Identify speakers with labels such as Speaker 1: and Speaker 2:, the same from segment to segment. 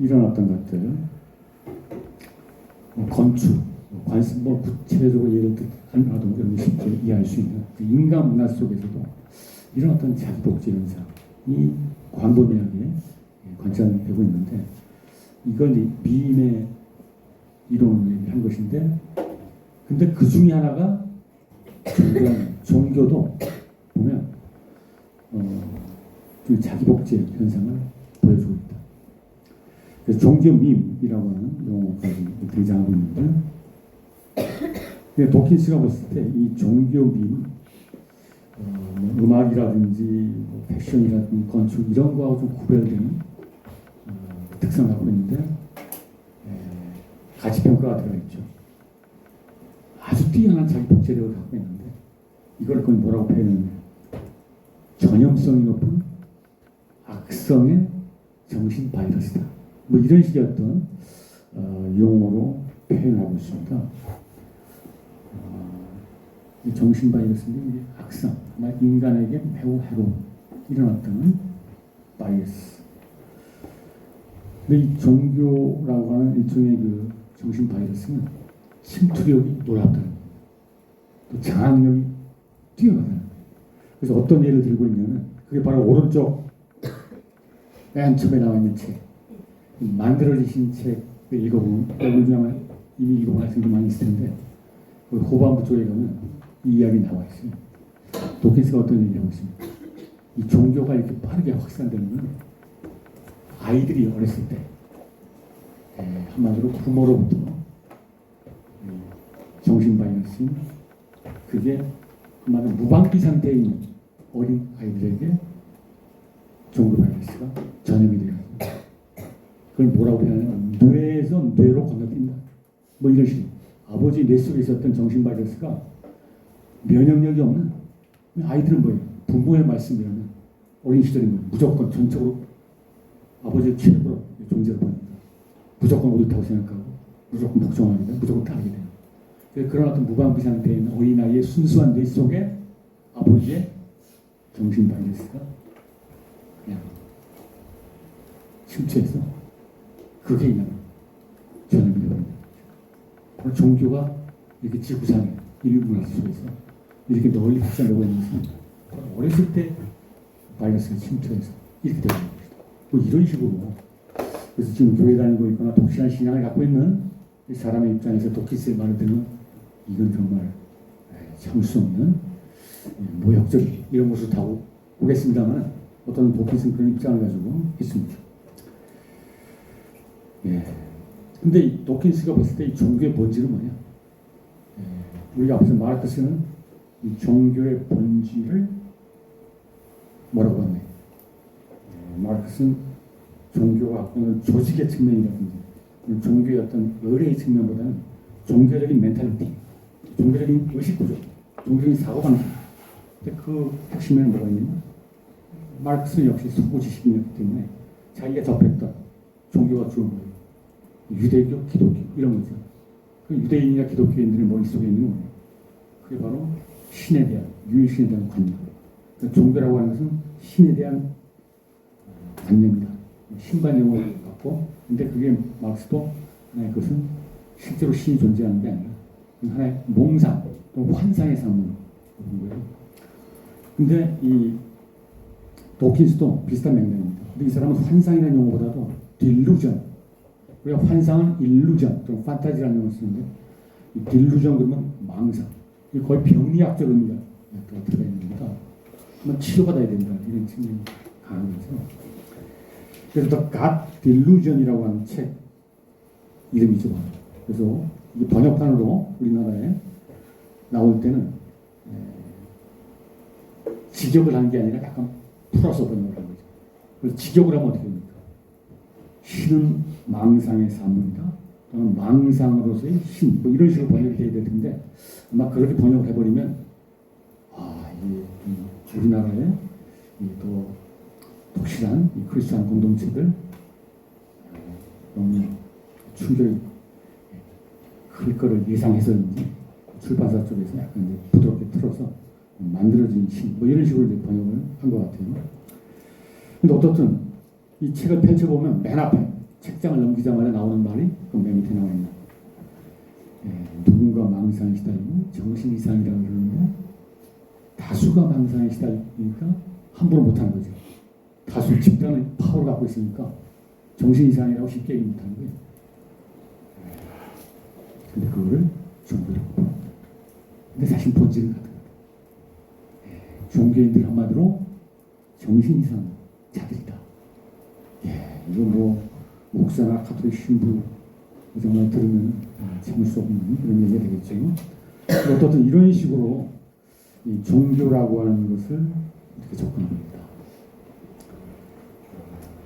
Speaker 1: 일어났던 것들, 건축, 관습, 구체적으로 예를 들어도 우리가 쉽게 이해할 수 있는 그 인간 문화 속에서도 이런 어떤 자기복제 현상이 광범위하게 관찰되고 있는데, 이건 미임의 이론을 얘기한 것인데, 근데 그 중에 하나가 종교도 보면 좀 자기복제 현상을 보여주고 있다. 그래서 종교 밈이라고 하는 용어까지 등장하고 있는데, 도킨스가 봤을 때 이 종교 밈, 음악이라든지 패션이라든지 건축 이런 거하고 좀 구별되는 특성을 갖고 있는데, 가치평가가 들어가 있죠. 아주 뛰어난 자기 복제력을 갖고 있는데, 이걸 거의 뭐라고 표현하냐면 전염성이 높은 악성의 정신 바이러스다. 뭐 이런 식의 어떤 용어로 표현하고 있습니다. 이 정신 바이러스인데 이게 악성, 인간에게 매우 해로운 이런 어떤 바이러스. 근데 이 종교라고 하는 일종의 그 정신 바이러스는 침투력이 놀랍다는 겁니다. 또 장악력이 뛰어나다는 거예요. 그래서 어떤 예를 들고 있냐면, 그게 바로 오른쪽 맨 처음에 나와 있는 책, 만들어지신 책을 읽어보면, 여러분 중에 아마 이미 읽어본 학생도 많이 있을 텐데, 그 후반부 쪽에 가면 이 이야기 나와 있어요. 도킨스가 어떤 얘기를 하고 있습니까? 이 종교가 이렇게 빠르게 확산되는 건 아이들이 어렸을 때, 한마디로 부모로부터 정신 바이러스인, 그게 한마디로 무방비 상태에 있는 어린 아이들에게 종교 바이러스가 전염이 되어요. 그걸 뭐라고 표현하냐면 뇌에서 뇌로 건너뛴다. 뭐 이런 식으로 아버지 뇌 속에 있었던 정신 바이러스가 면역력이 없는 아이들은 뭐예요? 부모의 말씀이라면 어린 시절이면 무조건 전적으로 아버지의 최고로 존재를 보입니다. 무조건 옳다고 생각하고 무조건 복종합니다. 무조건 따르게 돼요. 그런 어떤 무방비 상태에 있는 어린아이의 순수한 뇌 속에 아버지의 정신 바이러스가 그냥 침투해서 그게 그냥 전염이 됩니다. 바로 종교가 이렇게 지구상에 인류문화 속에서 이렇게 널리 확산되고 있는 것은 어렸을 때 바이러스가 침투해서 이렇게 되는 겁니다. 뭐 이런 식으로. 그래서 지금 교회 다니고 있거나 독실한 신앙을 갖고 있는 사람의 입장에서 도킨스의 말을 들으면 이건 정말 참을 수 없는 모욕적인 이런 것을 다 오겠습니다만, 어떤 도킨스는 그런 입장을 가지고 있습니다. 근데 이 도킨스가 봤을 때 이 종교의 본질은 뭐냐? 우리가 앞에서 마르크스는 이 종교의 본질을 뭐라고 하나요? 마르크스는 종교가 갖고 있는 조직의 측면이라든지 종교의 어떤 의례의 측면보다는 종교적인 멘탈리티, 종교적인 의식구조, 종교적인 사고방식. 그 핵심에는 뭐가 있냐면, 마르크스는 역시 서구 지식인이었기 때문에 자기가 접했던 종교가 주는 거예요. 유대교, 기독교 이런 거죠. 그 유대인이나 기독교인들의 머릿속에 있는 거예요. 그게 바로 신에 대한, 유일신에 대한 관념. 그러니까 종교라고 하는 것은 신에 대한 관념이다. 신관념을 갖고, 근데 그게 마르크스도 하나의 것은 실제로 신이 존재하는 게 아니라 하나의 몽상, 또 환상의 상을 보는 거예요. 근데 이 도킨스도 비슷한 맥락입니다. 근데 이 사람은 환상이라는 용어보다도 딜루전, 우리가 환상은 일루전, 좀 판타지라는 용어를 쓰는데, 이 딜루전 그러면 망상, 이 거의 병리학적 의미가 들어가 있는 겁니다. 한번 치료받아야 된다 이런 측면이 강한 거죠. 그래서 The God Delusion이라고 하는 책 이름이죠. 그래서 이 번역판으로 우리나라에 나올 때는 직역을 한 게 아니라 약간 풀어서 번역을 한 거죠. 그래서 직역을 하면 어떻게 됩니까? 신은 망상의 사물이다. 또는 망상으로서의 신, 뭐 이런 식으로 번역이 돼야 될 텐데, 아마 그렇게 번역을 해버리면 이게 우리나라의 또 독실한 이 크리스찬 공동체들 너무 충격이 클 거를 예상해서인지 출판사 쪽에서 약간 이제 부드럽게 틀어서 만들어진 신, 뭐 이런 식으로 이제 번역을 한 것 같아요. 근데 어떻든 이 책을 펼쳐보면 맨 앞에 책장을 넘기자마자 나오는 말이 그 맨 밑에 나와 있는 누군가 망상에 시달리고 정신 이상이라고 그러는데 다수가 망상에 시달리니까 함부로 못하는 거죠. 다수 집단의 파워를 갖고 있으니까 정신 이상이라고 쉽게 얘기 못하는 거예요. 근데 그거를 종교라고 부릅니다. 근데 사실 본질은 같은 거예요. 종교인들 한마디로 정신 이상 자들이다. 이거 뭐 목사나 가톨릭 신부 정말 들으면 참을 수 없는 그런 얘기가 되겠죠. 어떻든 이런 식으로 이 종교라고 하는 것을 이렇게 접근합니다.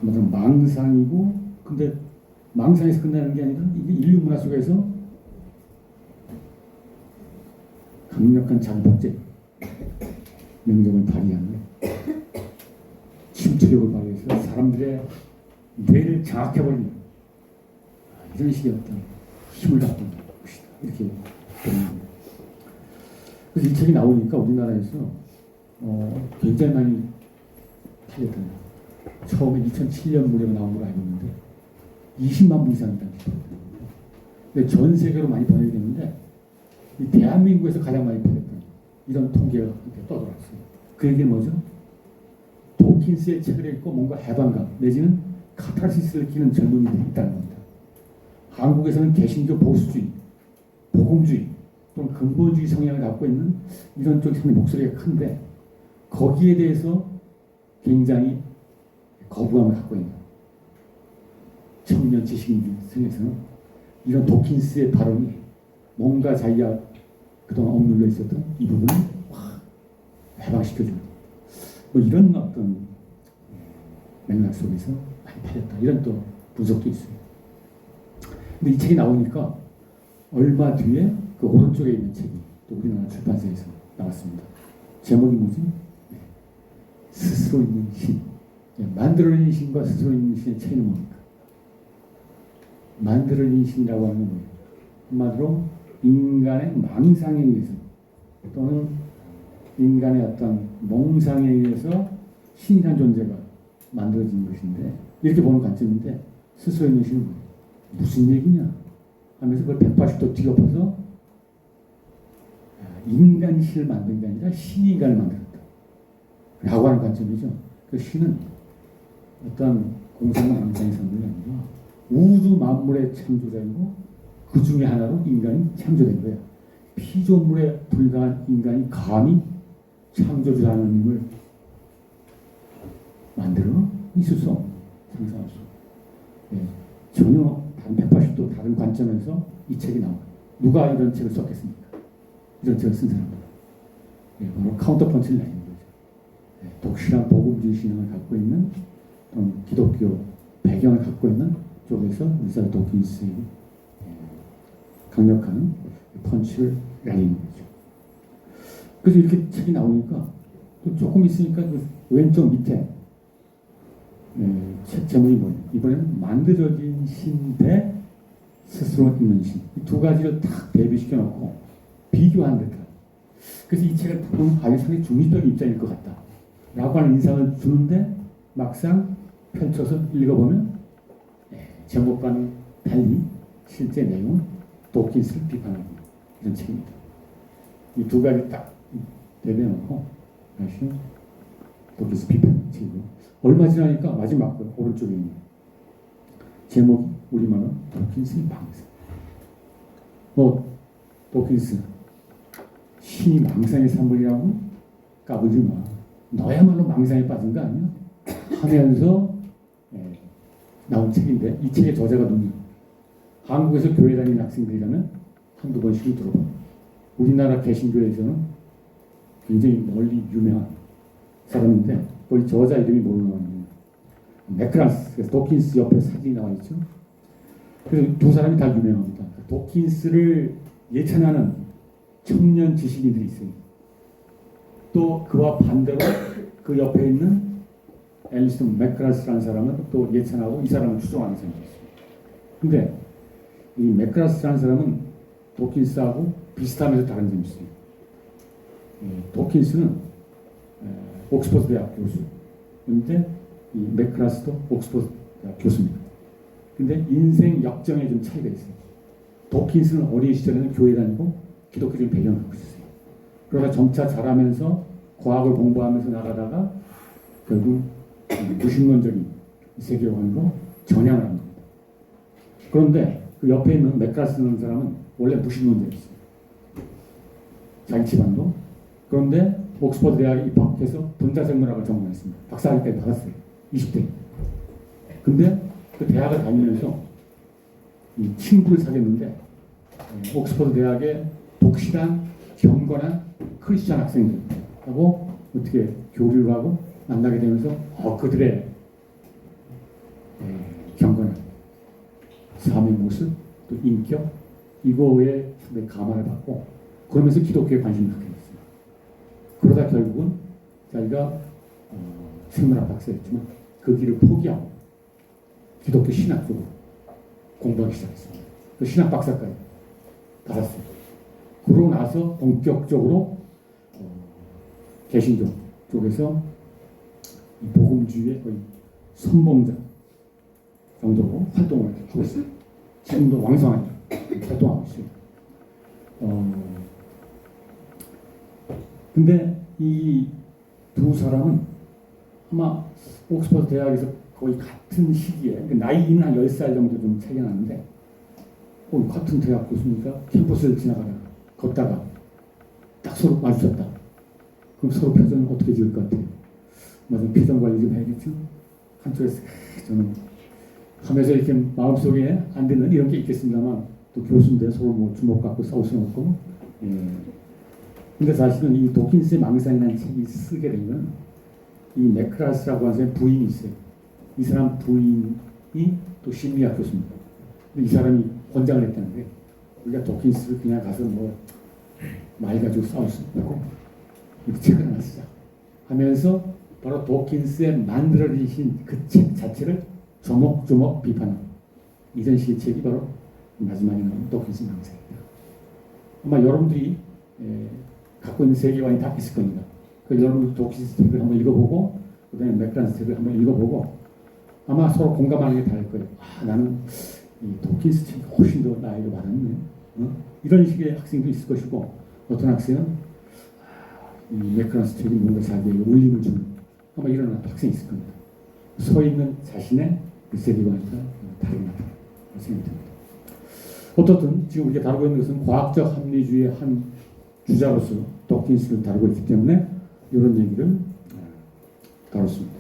Speaker 1: 망상이고, 근데 망상에서 끝나는 게 아니라 이게 인류 문화 속에서 강력한 자기복제 능력을 발휘하는 침투력을 발휘해서 사람들의 뇌를 장악해버리는 이런 식의 어떤 힘을 갖고 있는 것이다. 이렇게 보는 겁니다. 그래서 이 책이 나오니까 우리나라에서 굉장히 많이 팔렸답니다. 처음에 2007년 무렵에 나온 걸로 알고 있는데 20만 부 이상이다. 근데 전 세계로 많이 번역이 됐는데 이 대한민국에서 가장 많이 팔렸던 이런 통계가 떠돌았어요. 그 얘기는 뭐죠? 도킨스의 책을 읽고 뭔가 해방감 내지는 카타르시스를 느끼는 젊은이들이 있다는 겁니다. 한국에서는 개신교 보수주의, 복음주의 또는 근본주의 성향을 갖고 있는 이런 쪽이 상당히 목소리가 큰데 거기에 대해서 굉장히 거부감을 갖고 있는 청년 지식인들 중에서는 이런 도킨스의 발언이 뭔가 자기가 그동안 억눌려 있었던 이 부분을 확 해방시켜주는 뭐 이런 어떤 맥락 속에서 많이 팔렸다. 이런 또 분석도 있어요. 근데 이 책이 나오니까 얼마 뒤에 그 오른쪽에 있는 책이 또 우리나라 출판사에서 나왔습니다. 제목이 뭐지? 스스로 있는 신. 만들어낸 신과 스스로 있는 신의 차이는 뭡니까? 만들어낸 신이라고 하는 건 뭐예요? 한마디로 인간의 망상에 의해서 또는 인간의 어떤 몽상에 의해서 신이라는 존재가 만들어진 것인데 이렇게 보는 관점인데 스스로 있는 신은 뭐예요? 무슨 얘기냐 하면서 그걸 180도 뒤엎어서 인간이 신을 만든 게 아니라 신이 인간을 만들었다 라고 하는 관점이죠. 그 신은 어떤 공상과 망상의 성분이 아니라 우주 만물의 창조자이고 그 중에 하나로 인간이 창조된 거예요. 피조물에 불과한 인간이 감히 창조주 하나님을 만들어 있을 수 없는, 상상할 수 없는. 전혀 다른 180도 다른 관점에서 이 책이 나와요. 누가 이런 책을 썼겠습니까? 이런 책을 쓴 사람은 바로 카운터펀치를 내는 거죠. 독실한 복음주의 신앙을 갖고 있는 기독교 배경을 갖고 있는 쪽에서 리차드 도킨스의 강력한 펀치를 날리는 거죠. 그래서 이렇게 책이 나오니까 또 조금 있으니까 그 왼쪽 밑에 책 제목이 뭐예요? 이번에는 만들어진 신 대 스스로 있는 신. 이 두 가지를 딱 대비시켜 놓고 비교한 듯한. 그래서 이 책을 보면 상당히 중립적인 입장일 것 같다 라고 하는 인상을 주는데 막상 펼쳐서 읽어보면 제목과는 달리 실제 내용은 도킨스를 비판하는 이런 책입니다. 이 두 가지 딱 대비해놓고 다시 도킨스 비판 책이고 얼마 지나니까 마지막 그 오른쪽에 있는 제목이 우리말은 도킨스의 망상. 도킨스 신이 망상의 산물이라고 까불지 마. 너야말로 망상에 빠진 거 아니야? 하면서 나온 책인데 이 책의 저자가 누구냐? 한국에서 교회 다니는 학생들이라면 한두 번씩은 들어본 우리나라 개신교에서는 굉장히 멀리 유명한 사람인데 거기 저자 이름이 뭐로 나오냐면 맥크란스. 그래서 도킨스 옆에 사진이 나와 있죠. 그래서 두 사람이 다 유명합니다. 도킨스를 예찬하는 청년 지식인들이 있어요. 또 그와 반대로 그 옆에 있는 앨리슨 맥크라스라는 사람은 또 예찬하고 이 사람을 추종하는 사람이 있어요. 근데 이 맥크라스라는 사람은 도킨스하고 비슷하면서 다른 점이 있어요. 도킨스는 옥스퍼드 대학 교수. 그런데 이 맥크라스도 옥스퍼드 대학 교수입니다. 근데 인생 역정에 좀 차이가 있어요. 도킨스는 어린 시절에는 교회 다니고 기독교적인 배경을 갖고 있었어요. 그러다 점차 자라면서 과학을 공부하면서 나가다가 결국 무신론적인 세계관으로 전향을 합니다. 그런데 그 옆에 있는 맥카스라는 사람은 원래 무신론자였어요. 자기 집안도. 그런데 옥스퍼드 대학에 입학해서 분자생물학을 전공했습니다. 박사학위까지 받았어요. 20대. 근데 그 대학을 다니면서 이 친구를 사귀었는데 옥스퍼드 대학의 독실한 경건한 크리스찬 학생들하고 어떻게 교류를 하고 만나게 되면서 그들의 경건한 삶의 모습, 또 인격 이거에 상당히 감화를 받고 그러면서 기독교에 관심을 갖게 됐습니다. 그러다 결국은 자기가 생물학 박사였지만 그 길을 포기하고 기독교 신학 쪽으로 공부하기 시작했습니다. 그 신학 박사까지 받았어요. 그러고 나서 본격적으로 개신교 쪽에서 복음주의의 거의 선봉자 정도로 활동을 하고 있어요. 지금도 왕성하게 활동하고 있어요. 근데 이 두 사람은 아마 옥스퍼드 대학에서 거의 같은 시기에 나이는 한 10살 정도 좀 차이가 나는데 같은 대학 교수니까 캠퍼스를 지나가다가 걷다가 딱 서로 마주쳤다. 그럼 서로 표정은 어떻게 지을 것 같아요? 맞아, 표정 관리 좀 해야겠죠? 한쪽에서 저는 하면서 이렇게 마음속에 안 되는 이런 게 있겠습니다만 또 교수인데 서로 뭐 주먹 갖고 싸울 수는 없고 근데 사실은 이 도킨스의 망상이라는 책이 쓰게 되면 이 맥크라스라고 하는 부인이 있어요. 이 사람 부인이 또 심리학 교수입니다. 이 사람이 권장을 했다는데 우리가 도킨스를 그냥 가서 뭐 말 가지고 싸울 수 없고 책을 하나 쓰자 하면서 바로 도킨스의 만들어지신 그 책 자체를 조목조목 비판하는 이전 시의 책이 바로 마지막에 나온 도킨스 망상입니다. 아마 여러분들이 갖고 있는 세계관이 다 있을 겁니다. 여러분들 도킨스 책을 한번 읽어보고 그 다음에 맥크란스 책을 한번 읽어보고 아마 서로 공감하는 게 다를 거예요. 나는 이 도킨스 책이 훨씬 더 나이가 많았네. 이런 식의 학생도 있을 것이고 어떤 학생은 이 맥크란스 책이 뭔가 자기에게 울림을 주는 아마 이런 학생이 있을 겁니다. 서 있는 자신의 그 세계관이 다르게 나타나는 생각이 듭니다. 어떻든 지금 우리가 다루고 있는 것은 과학적 합리주의의 한 주자로서 도킨스를 다루고 있기 때문에 이런 얘기를 다뤘습니다.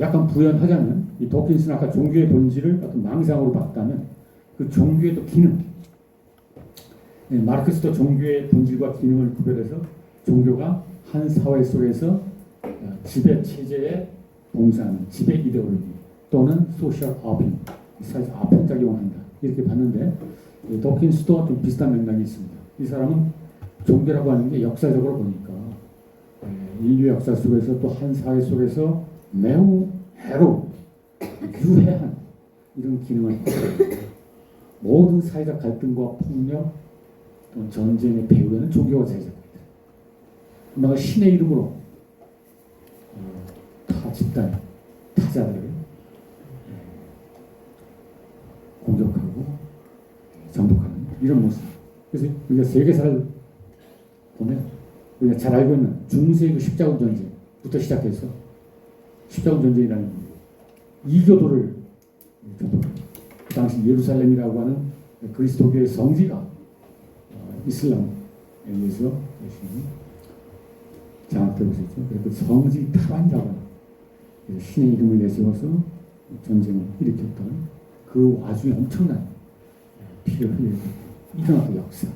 Speaker 1: 약간 부연하자면 이 도킨스는 아까 종교의 본질을 어떤 망상으로 봤다면 그 종교의 또 기능 마르크스도 종교의 본질과 기능을 구별해서 종교가 한 사회 속에서 지배 체제에 봉사하는 지배 이데올로기 또는 소셜 아핀 사회에서 아편작용을 한다 이렇게 봤는데 도킨스도 좀 비슷한 맥락이 있습니다. 이 사람은 종교라고 하는 게 역사적으로 보니까 인류 역사 속에서 또 한 사회 속에서 매우 해로운 유해한 이런 기능을 모든 사회적 갈등과 폭력 또는 전쟁의 배후에는 종교가 자리잡고 있다. 엄마가 신의 이름으로 타 집단 타자들을 공격하고 정복하는 이런 모습. 그래서 우리가 세계사를 보면 우리가 잘 알고 있는 중세의 그 십자군 전쟁부터 시작해서 십자군 전쟁이라는 이교도를 정복합니다. 그 당시 예루살렘이라고 하는 그리스도교의 성지가 이슬람에 의해서 열심히 장악되고 있었죠. 그래서 그 성지 탈환이라고 하는 신의 이름을 내세워서 전쟁을 일으켰던 그 와중에 엄청난 피를 흘리고 일어났던 역사.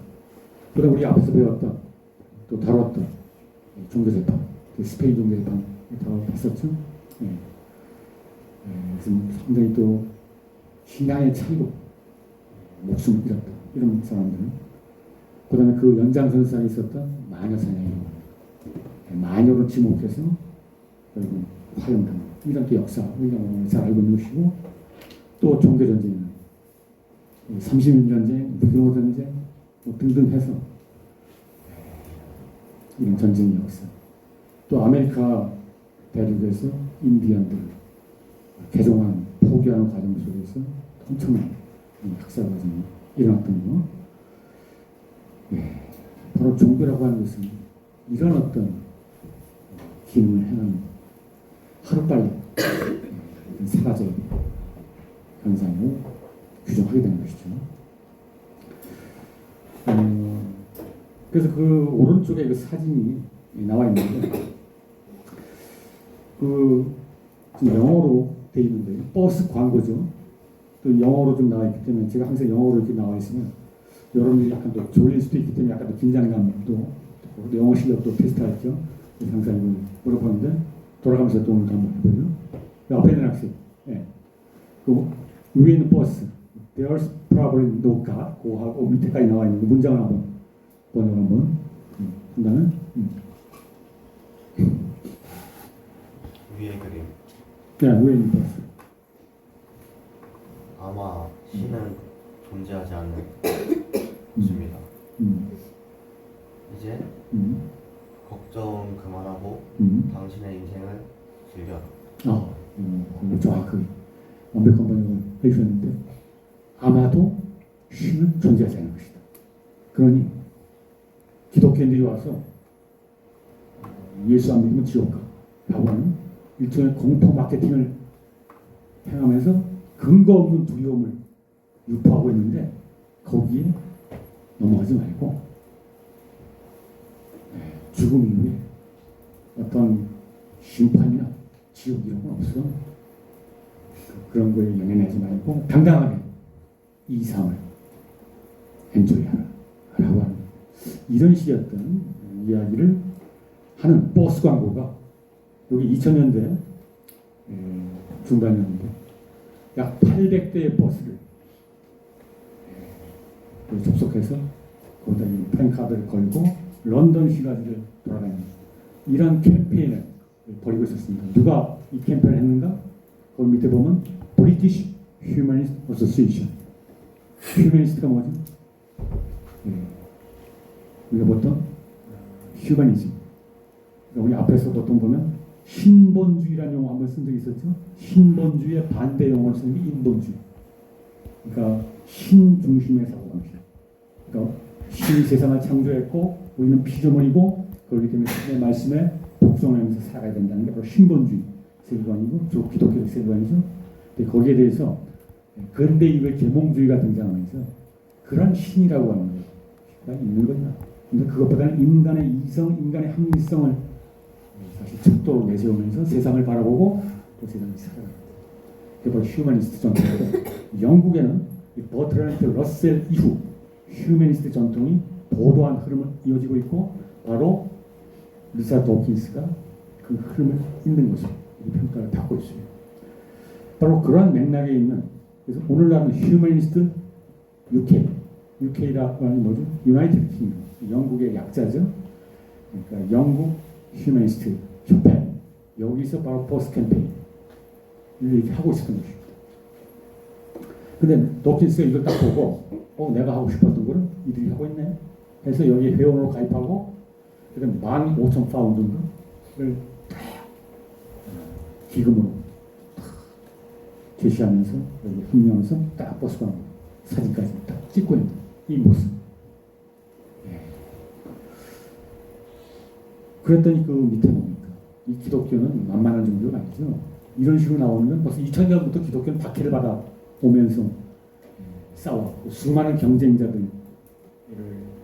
Speaker 1: 그다음 우리 앞에서 배웠던 또 다뤘던 종교재판, 그 스페인 종교재판 다뤘었죠. 그래서 상당히 또 신앙의 차이로 목숨을 잃었다 이런 사람들은 그 다음에 그 연장선상에 있었던 마녀 사냥이 마녀로 지목해서 결국 화형당하는 이런 또 역사 우리가 잘 알고 있는 것이고 또 종교전쟁은 30년 전쟁, 무기노 전쟁 뭐 등등 해서 이런 전쟁의 역사 또 아메리카 대륙에서 인디언들 개종한 포로 소개하는 과정 속에서 엄청난 학살 과정이 일어났던 거. 예, 바로 종교라고 하는 것은 이런 어떤 기능을 행하는 하루빨리 사라져야 되는 현상을 규정하게 되는 것이죠. 그래서 그 오른쪽에 그 사진이 나와 있는데, 그 영어로 되어 있는데 버스 광고죠. 또 영어로 좀 나와 있기 때문에 제가 항상 영어로 이렇게 나와 있으면 여러분들이 약간 또 졸릴 수도 있기 때문에 약간 또 긴장감도 영어 실력도 테스트하죠. 항상 이걸 물어보는데 돌아가면서 또 오늘 한번 해보죠. 앞에 있는 학생, 예. 그 위에 있는 버스, there's probably no car, 그하고 밑에까지 나와 있는 그 문장을 한번 번역을 한번 한다면
Speaker 2: 위에 그림.
Speaker 1: 네, 위에 있는 버스.
Speaker 2: 아마 신은 존재하지 않습니다. 이제 걱정 그만하고 당신의 인생을 즐겨라.
Speaker 1: 정확하게 완벽한 번역을 해주셨는데, 아마도 신은 존재하지 않는 것이다. 그러니 기독교인들이 와서 예수 안 믿으면 지옥 가 라고 하는 일종의 공포 마케팅을 행하면서 근거 없는 두려움을 유포하고 있는데, 거기에 넘어가지 말고 죽음 이후에 어떤 심판이나 지옥 이런 건 없어. 그런 거에 연연하지 말고 당당하게 이 삶을 엔조이하라 라고 하는 이런 식이었던 이야기를 하는 버스 광고가 여기 2000년대 중반이었는데 약 800대의 버스를 접속해서 거기다 이 프랭카드를 걸고 런던 시가지를 돌아다니는 이런 캠페인을 벌이고 있었습니다. 누가 이 캠페인을 했는가? 거기 밑에 보면 British Humanist Association. 휴머니스트가 뭐죠? 우리가 보통 휴머니즘. 우리 앞에서 보통 보면 신본주의라는 용어 한번 쓴 적이 있었죠. 신본주의의 반대 용어를 쓰는 게 인본주의. 그러니까 신 중심의 사고방식. 그러니까 신이 세상을 창조했고 우리는 피조물이고 그렇기 때문에 신의 말씀에 복종하면서 살아야 된다는 게 바로 신본주의 세계관이고 저 기독교 세계관이죠. 근데 거기에 대해서 근대 이후에 계몽주의가 등장하면서 그런 신이라고 하는 게 있는 거냐. 근데 그것보다는 인간의 이성, 인간의 합리성을 사실 척도로 내세우면서 세상을 바라보고 또 세상을 살아가는 거예요. 그게 바로 휴머니스트 전통인데, 영국에는 버트란트 러셀 이후 휴머니스트 전통이 도도한 흐름을 이어지고 있고, 바로 리차 도킨스가 그 흐름을 잇는 것으로 평가를 받고 있습니다. 바로 그러한 맥락에 있는, 그래서 오늘날은 휴머니스트 UK라고 하는 뭐죠? 유나이티드 킹덤, 영국의 약자죠. 그러니까 영국 휴머니스트 협회, 여기서 바로 버스 캠페인을 이렇게 하고 있었던 것입니다. 근데 도킨스가 이걸 딱 보고 내가 하고 싶었던 거를 이들이 하고 있네 해서 여기에 회원으로 가입하고 그다음 15,000파운드를 기금으로 제시하면서 여기 흥명해서 딱 버스 광고 사진까지 딱 찍고 있는 이 모습. 그랬더니 그 밑에 뭡니까? 이 기독교는 만만한 종교가 아니죠. 이런 식으로 나오는 벌써 2000년부터 기독교는 박해를 받아 오면서 싸웠고 수많은 경쟁자들을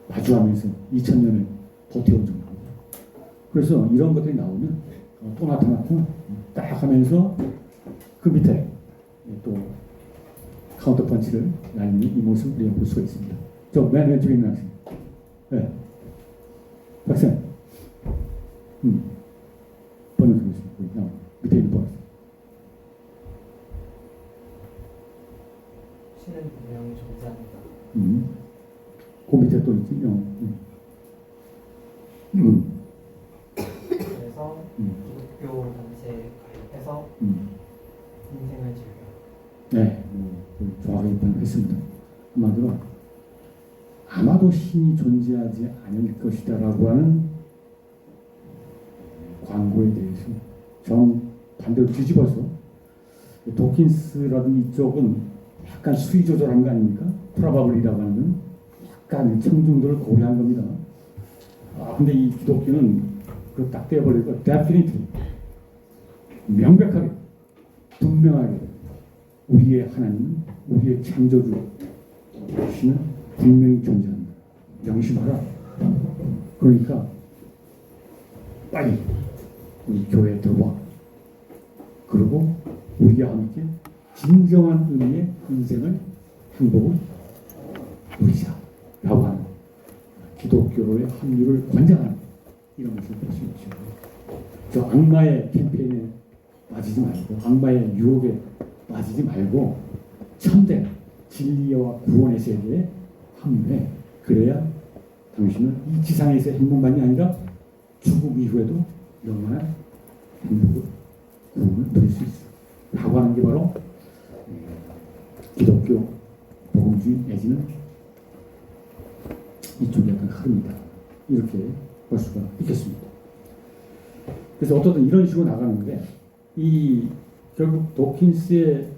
Speaker 1: 마주하면서 2000년을 버텨온 정도입니다. 그래서 이런 것들이 나오면 또 나타났구나 딱 하면서 그 밑에 또 카운터 펀치를 날리는 이 모습을 우리가 볼 수가 있습니다. 저 맨 왼쪽에 있는 학생. 네. 학생. 번역하고 있습니다. 밑에 있는 번.
Speaker 3: 신은 분명히 존재합니다.
Speaker 1: 그 밑에 또 있지.
Speaker 3: 그래서 기독교 단체에 가입해서 인생을 즐겨요.
Speaker 1: 네, 정확하게 번역했습니다. 한마디로 아마도 신이 존재하지 않을 것이다라고 하는 광고에 대해서 정 반대로 뒤집어서 도킨스라든지 이쪽은 약간 수위 조절한 거 아닙니까? 프라바블이라고 하는 약간 청중도를 고려한 겁니다. 근데 이 기독교는 그 딱 떼어버리고 definitely 명백하게 분명하게 우리의 하나님, 우리의 창조주 신은 분명히 존재한다. 명심하라. 그러니까 빨리 우리 교회에 들어와. 그리고 우리와 함께 진정한 의미의 인생을 행복을 누리자라고 하는 기독교의 합류를 권장하는 이런 것을 볼 수 있죠. 저 악마의 캠페인에 빠지지 말고 악마의 유혹에 빠지지 말고 참된 진리와 구원의 세계에 합류해. 그래야 당신은 이 지상에서 행복만이 아니라 죽음 이후에도 영원한 행복을 구원을 누릴 수 있어. 라고 하는 게 바로 기독교 복음주의 내지는 이쪽의 약간 흐름이다. 이렇게 볼 수가 있겠습니다. 그래서 어떻든 이런 식으로 나가는데 이 결국 도킨스의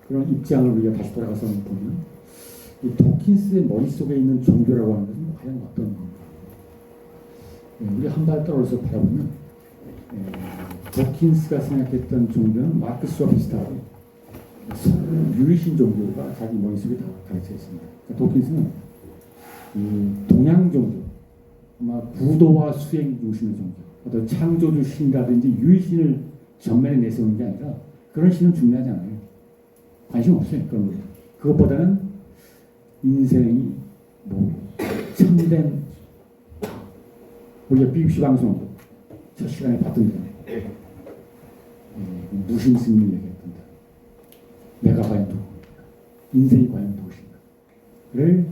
Speaker 1: 그런 입장을 우리가 다시 돌아가서 보면 이 도킨스의 머릿속에 있는 종교라고 하는 것은 과연 어떤 건가? 우리 한 발 떨어져서 바라보면 도킨스가 생각했던 종교는 마르크스와 비슷하고 유리신 종교가 자기 머릿속에 다 가르쳐 있습니다. 그러니까 도킨스는 이 동양 종교, 아마 구도와 수행 중심의 종교, 어떤 창조주 신이라든지 유일신을 전면에 내세우는 게 아니라 그런 신은 중요하지 않아요. 관심 없어요. 그런 거. 그것보다는 인생이 뭐 참된 우리가 BBC 방송 첫 시간에 봤던데 무심 스님이 얘기했던데 내가 과연 누구 인생이 과연 무엇인가를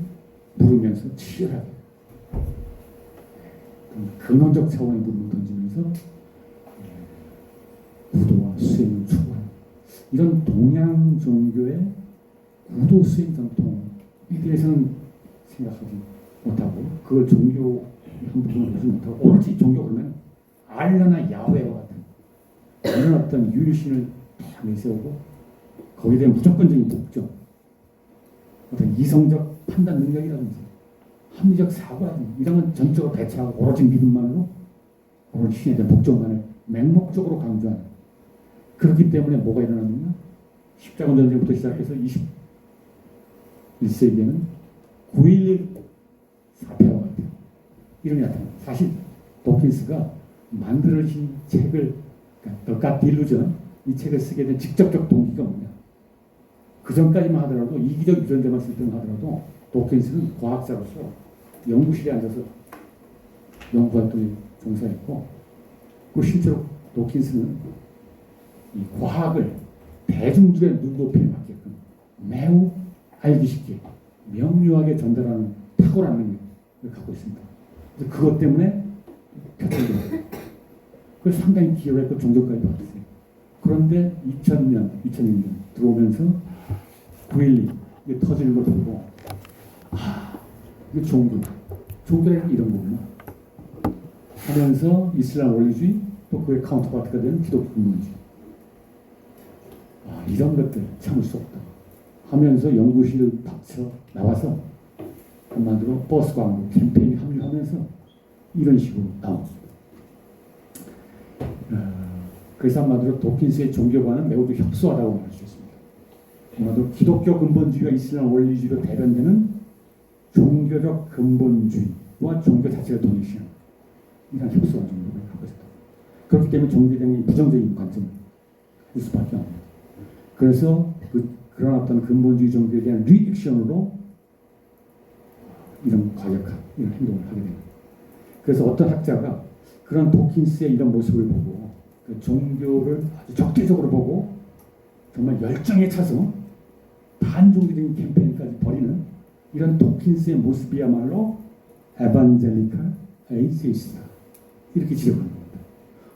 Speaker 1: 물으면서 치열하게 근원적 차원의 물음을 던지면서 구도와 수행을 추구하는 이런 동양 종교의 구도 수행 전통에 대해서는 생각하지 못하고 그걸 종교 한 부분을 보지 못하고 오로지 종교 그러면 알라나 야훼와 같은 이런 어떤 유일신을 딱 내세우고 거기에 대한 무조건적인 복종, 어떤 이성적 판단 능력이라든지 합리적 사고라든지 이런 건 전적으로 배치하고 오로지 믿음만으로 오로지 신에 대한 복종만을 맹목적으로 강조하는 그렇기 때문에 뭐가 일어났느냐? 십자군 전쟁부터 시작해서 21세기에는 9.11 사태와 같아요. 이런 게 나타납니다. 사실 도킨스가 만들어진 책을 The God Delusion 이 책을 쓰게 된 직접적 동기가 뭐냐? 그 전까지만 하더라도 이기적 유전자만 쓸 때만 하더라도 도킨스는 과학자로서 연구실에 앉아서 연구활동에 종사했고 그 실제로 도킨스는 이 과학을 대중들의 눈높이에 맞게끔 매우 알기 쉽게 명료하게 전달하는 탁월한 능력을 갖고 있습니다. 그래서 그것 때문에 표현돼요. 그래서 상당히 기여를 했고 종교까지 받았어요. 그런데 2000년 들어오면서 9.12 이게 터지는 걸 보고 이게 종교라는 이런 거구나 하면서 이슬람 원리주의 또 그의 카운터파트가 되는 기독교 근본주의 이런 것들 참을 수 없다 하면서 연구실을 닥쳐 나와서 한마디로 버스 광고 캠페인에 합류하면서 이런 식으로 나옵니다. 그래서 한마디로 도킨스의 종교관은 매우 협소하다고 말할 수 있습니다. 한마디로 기독교 근본주의와 이슬람 원리주의로 대변되는 종교적 근본주의와 종교 자체가 동일시하는 이런 협소한 종교를 갖고 있다. 그렇기 때문에 종교에 대한 부정적인 관점을 할 수밖에 없습니다. 그래서 그런 어떤 근본주의 종교에 대한 리액션으로 이런 과격한 이런 행동을 하게 됩니다. 그래서 어떤 학자가 그런 도킨스의 이런 모습을 보고 그 종교를 아주 적대적으로 보고 정말 열정에 차서 반종교적인 캠페인까지 벌이는 이런 도킨스의 모습이야말로 에반젤리칼 에이세이스트다 이렇게 지적하는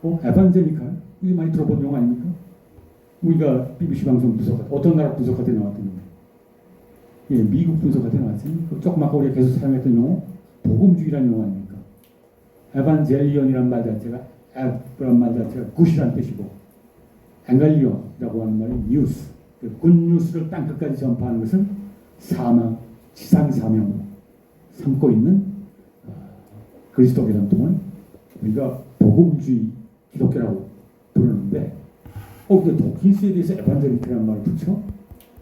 Speaker 1: 겁니다. 에반젤리칼 이게 많이 들어본 용어 아닙니까? 우리가 BBC 방송 분석할 때 어떤 나라 분석할 때 나왔던 용어 미국 분석할 때 나왔지 조금 아까 우리가 계속 사용했던 용어 복음주의라는 용어 아닙니까? 에반젤리언이란 말 자체가 굿이라는 뜻이고 엔갈리오라고 하는 말이 뉴스, 굿뉴스를 땅끝까지 전파하는 것을 지상 사명으로 삼고 있는 그리스도 교단통을 우리가 복음주의 기독교라고 부르는데, 그 도킨스에 대해서 에반젤리크라는 말을 붙여?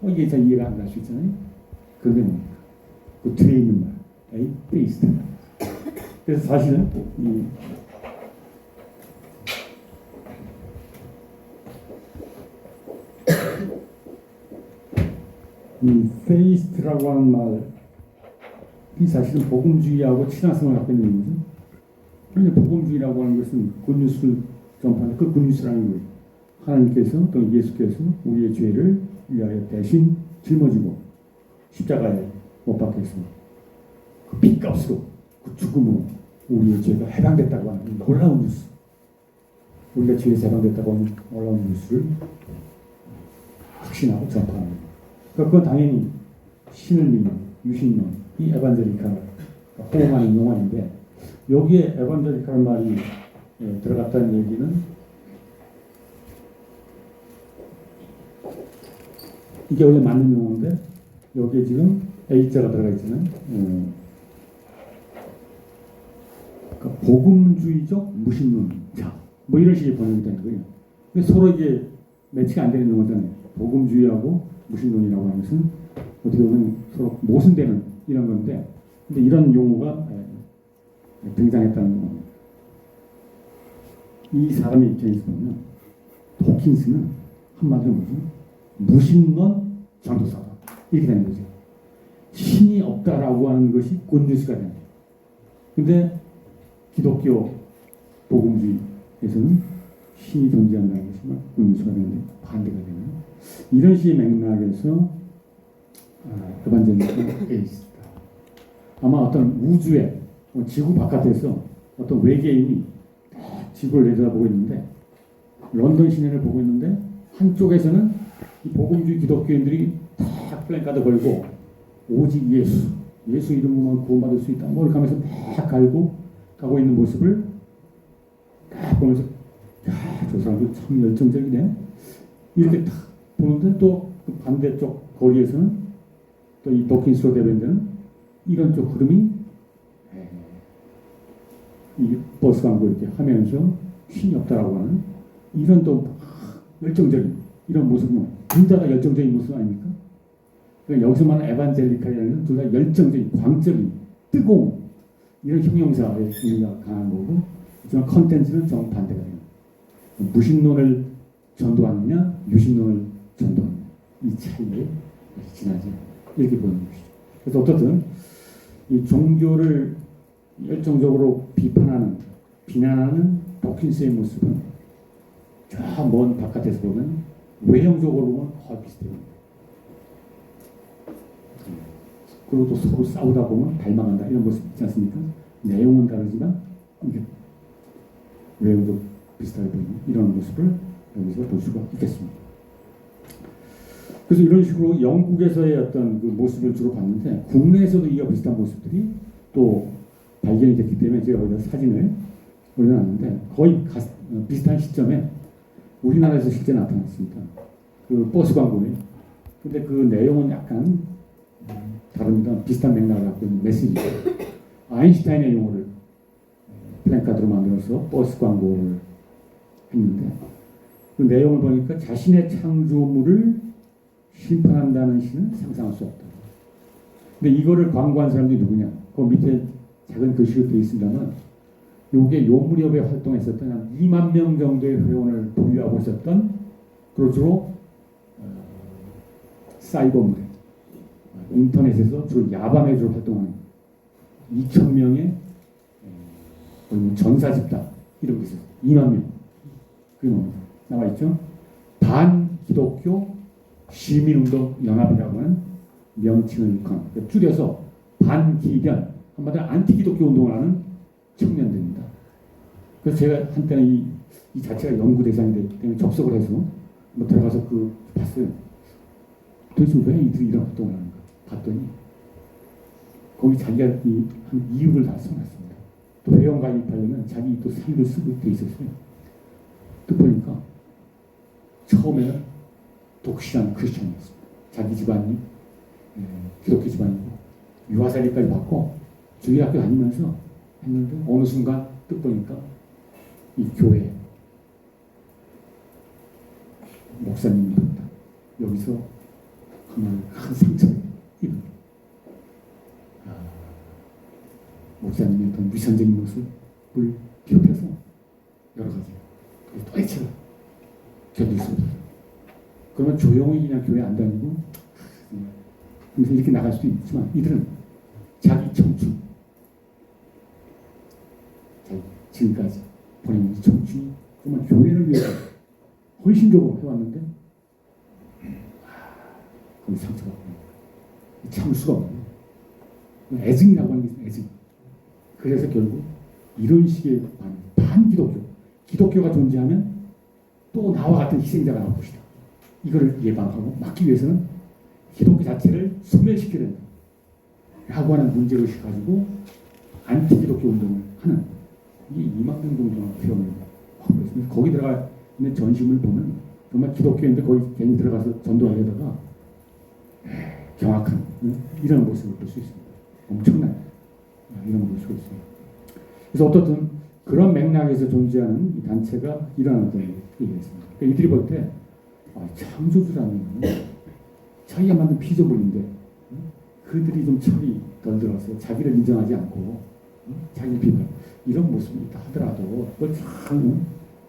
Speaker 1: 이게 잘 이해가 안 갈 수 있잖아요. 그게 뭡니까? 그 뒤에 있는 말, 에이테이스트. 그래서 사실은 이 페이스트라고 하는 말이 사실은 복음주의하고 친화성을 갖고 있는 거죠. 그런데 복음주의라고 하는 것은 굿뉴스를 전파하는 그 굿뉴스라는 거예요. 하나님께서 또 예수께서 우리의 죄를 위하여 대신 짊어지고 십자가에 못 박혀서 그 핏값으로 그 죽음으로 우리의 죄가 해방됐다고 하는 놀라운 뉴스, 우리가 죄에서 해방됐다고 하는 놀라운 뉴스를 확신하고 전파하는 거예요. 그건 당연히 신을 믿는 유신론, 이 에반젤리칼을 호응하는 용어인데, 여기에 에반젤리칼 말이 들어갔다는 얘기는 이게 원래 맞는 용어인데 여기에 지금 A자가 들어가 있잖아요. 그러니까 복음주의적 무신론자 뭐 이런 식의 번역이 되는 거예요. 서로 이게 매치가 안 되는 용어잖아요. 복음주의하고 무신론이라고 하는 것은 어떻게 보면 서로 모순되는 이런 건데, 근데 이런 용어가 등장했다는 겁니다. 이 사람의 입장에서 보면 도킨스는 한마디로 뭐죠? 무신론 전도사다 이렇게 되는 거죠. 신이 없다라고 하는 것이 굿뉴스가 되는 거예요. 근데 기독교 복음주의에서는 신이 존재한다는 것이 굿뉴스가 되는데 반대가 되는 이런 식의 맥락에서 에반젤리칼에 있습니다. 아마 어떤 우주에 지구 바깥에서 어떤 외계인이 지구를 내려다보고 있는데, 런던 시내를 보고 있는데 한쪽에서는 이 복음주의 기독교인들이 다 플랜카드 걸고 오직 예수 이름으로만 구원받을 수 있다 뭐 이렇게 하면서 막 갈고 가고 있는 모습을 딱 보면서 저 사람들 참 열정적이네 이렇게 딱 보는데, 또 그 반대쪽 거리에서는 또 이 도킨스로 대변되는 이런 쪽 흐름이 이 버스 광고 이렇게 하면서 신이 없다라고 하는 이런 또 열정적인 이런 모습은 둘 다가 열정적인 모습 아닙니까? 그러니까 여기서 말하는 에반젤리칼이라는 둘 다 열정적인, 광적인, 뜨거운 이런 형용사의 의미가 강한 거고, 하지만 컨텐츠는 정반대가 돼요. 무신론을 전도하느냐 유신론을 전도하느냐 이 차이에 지나지 이렇게 보는 것이죠. 그래서 어떻든 이 종교를 열정적으로 비난하는 도킨스의 모습은 저 먼 바깥에서 보면 외형적으로 보면 거의 비슷해요. 그리고 또 서로 싸우다 보면 닮아간다 이런 모습 있지 않습니까? 내용은 다르지만 이게 외형도 비슷하게 보이는 이런 모습을 여기서 볼 수가 있겠습니다. 그래서 이런 식으로 영국에서의 어떤 그 모습을 주로 봤는데, 국내에서도 이와 비슷한 모습들이 또 발견이 됐기 때문에 제가 여기다 사진을 올려놨는데, 거의 비슷한 시점에 우리나라에서 실제 나타났습니다. 그 버스 광고에. 근데 그 내용은 약간 다릅니다. 비슷한 맥락을 갖고 있는 메시지죠. 아인슈타인의 용어를 플랜카드로 만들어서 버스 광고를 했는데, 그 내용을 보니까 자신의 창조물을 심판한다는 신은 상상할 수 없다. 근데 이거를 광고한 사람들이 누구냐? 그 밑에 작은 글씨로 되어 있습니다만, 요게 요 무렵에 활동했었던 한 2만 명 정도의 회원을 보유하고 있었던, 그리고 주로 사이버물에 인터넷에서 주로 야밤에 주로 활동하는 2,000명의 전사 집단 이런 게 있어요. 2만 명. 그게 뭡니까? 나와 있죠? 반기독교 시민운동 연합이라고 하는 명칭을 줄여서 반기변, 한마디로 안티기독교 운동을 하는 청년들입니다. 그래서 제가 한때는 이 자체가 연구 대상이 되기 때문에 접속을 해서 뭐 들어가서 봤어요. 도대체 왜 이들이 이런 활동을 하는가 봤더니 거기 자기가 한 이유를 다 써놨습니다. 또 회원 가입하려면 자기 또 사유를 쓰고 돼 있었어요. 또 보니까 저 처음에는 독실한 크리스천이었습니다. 자기 집안이 기독교 집안이고 유아살이까지 받고 주일학교 다니면서 했는데 어느 순간 뜻 보니까 이 교회 목사님이었다. 여기서 하나의 큰 상처를 입은 목사님의 어떤 위선적인 모습을 비롯해서 여러 가지 도대체 견딜 수 없어요. 그러면 조용히 그냥 교회 안 다니고 그래서 이렇게 나갈 수도 있지만 이들은 자기 청춘, 자기 지금까지 보낸 청춘이 정말 교회를 위해서 헌신적으로 해왔는데 거기 상처가 참을 수가 없는 애증이라고 하는 게 있어요. 애증. 그래서 결국 이런 식의 반기독교, 기독교가 존재하면 또 나와 같은 희생자가 나올 것이다. 이걸 예방하고 막기 위해서는 기독교 자체를 소멸시켜야 된다. 라고 하는 문제의식 가지고 안티기독교 운동을 하는 이 이만경 동동한 표현을 하고 있습니다. 거기 들어가 있는 전심을 보면 정말 기독교인데 거기 괜히 들어가서 전도하려다가 경악한 이런 모습을 볼 수 있습니다. 엄청난 이런 걸 볼 수 있습니다. 그래서 어떻든 그런 맥락에서 존재하는 이 단체가 일어난다는 얘기했습니다. 그러니까 이들이 볼 때 창조주라는 자기가 만든 피조물인데 그들이 좀 철이 덜 들어서 자기를 인정하지 않고 자기를 비판 이런 모습이 있다 하더라도 그걸 참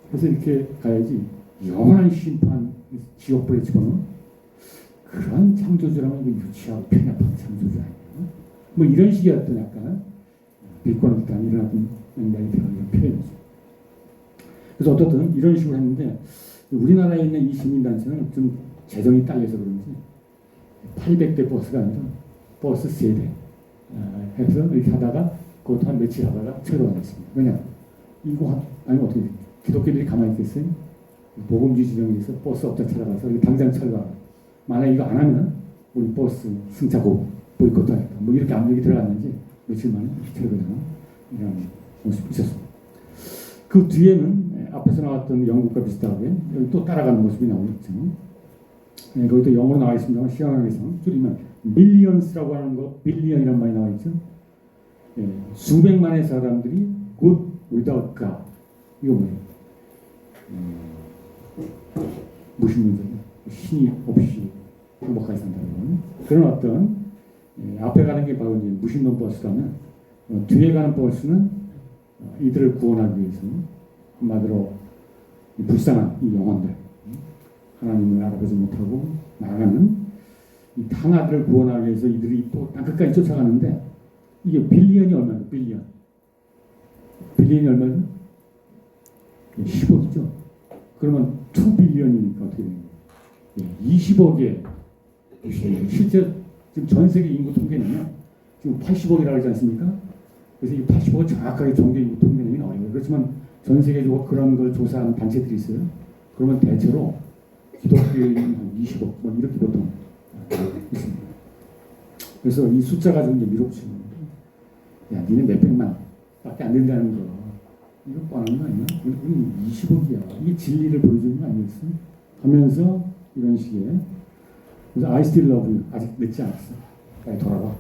Speaker 1: 그래서 이렇게 가야지 영원한 심판 지옥불에 집어넣은 그런 창조주라면 이거 유치하고 편협한 창조주 아니에요. 뭐 이런 식의 어떤 약간 비권을 단 이런 어떤 맥락이 들어가는 표현이죠. 그래서 어떻든 이런 식으로 했는데 우리나라에 있는 이 시민단체는 좀 재정이 딸려서 그런지 800대 버스가 아니라 버스 3대 해서 이렇게 하다가 그것도 한 며칠 하다가 철거했습니다. 왜냐? 이거 아니면 어떻게 기독교들이 가만히 있겠어요? 보금주의 지정에서 버스 업자 찾아가서 당장 철거. 만약 이거 안 하면 우리 버스 승차 보이콧 하겠다. 뭐 이렇게 압력이 들어갔는지 며칠 만에 철거되는 이런 모습이 있었습니다. 그 뒤에는 앞에서 나왔던 영국과 비슷하게 여기 또 따라가는 모습이 나오겠죠. 거기도 영어로 나와 있습니다만 시간에서 줄이면 밀리언스라고 하는 거 빌리언이란 말이 나와 있죠. 수백만의 사람들이 good without God. 이거 뭐예요? 무신론자예요. 신이 없이 행복하게 산다는 그런 어떤 앞에 가는 게 바로 이제 무신론 버스라면 뒤에 가는 버스는 이들을 구원하기 위해서 한마디로 불쌍한 이 영혼들 하나님을 알아보지 못하고 나아가는 이 탕아들을 구원하기 위해서 이들이 또 땅끝까지 쫓아가는데 이게 빌리언이 얼마예요? 빌리언이 얼마죠? 10억이죠. 그러면 2빌리언이니까 어떻게 되는 거예요? 20억의 실제 지금 전 세계 인구 통계는요. 지금 80억이라고 하지 않습니까? 그래서 이 80억은 정확하게 정규 인구 통계는 어려워요. 그렇지만 전 세계적으로 그런 걸 조사하는 단체들이 있어요. 그러면 대체로 기독교인 한 20억 뭐 이렇게 보통 있습니다. 그래서 이 숫자 가지고 이제 밀어붙이는 거예요. 야, 니네 몇백만 밖에 안 된다는 거 이거 뻔한 거 아니야? 우리 20억이야. 이게 진리를 보여주는 거 아니겠어? 하면서 이런 식의 그래서 I still love you. 아직 늦지 않았어. 빨리 돌아와.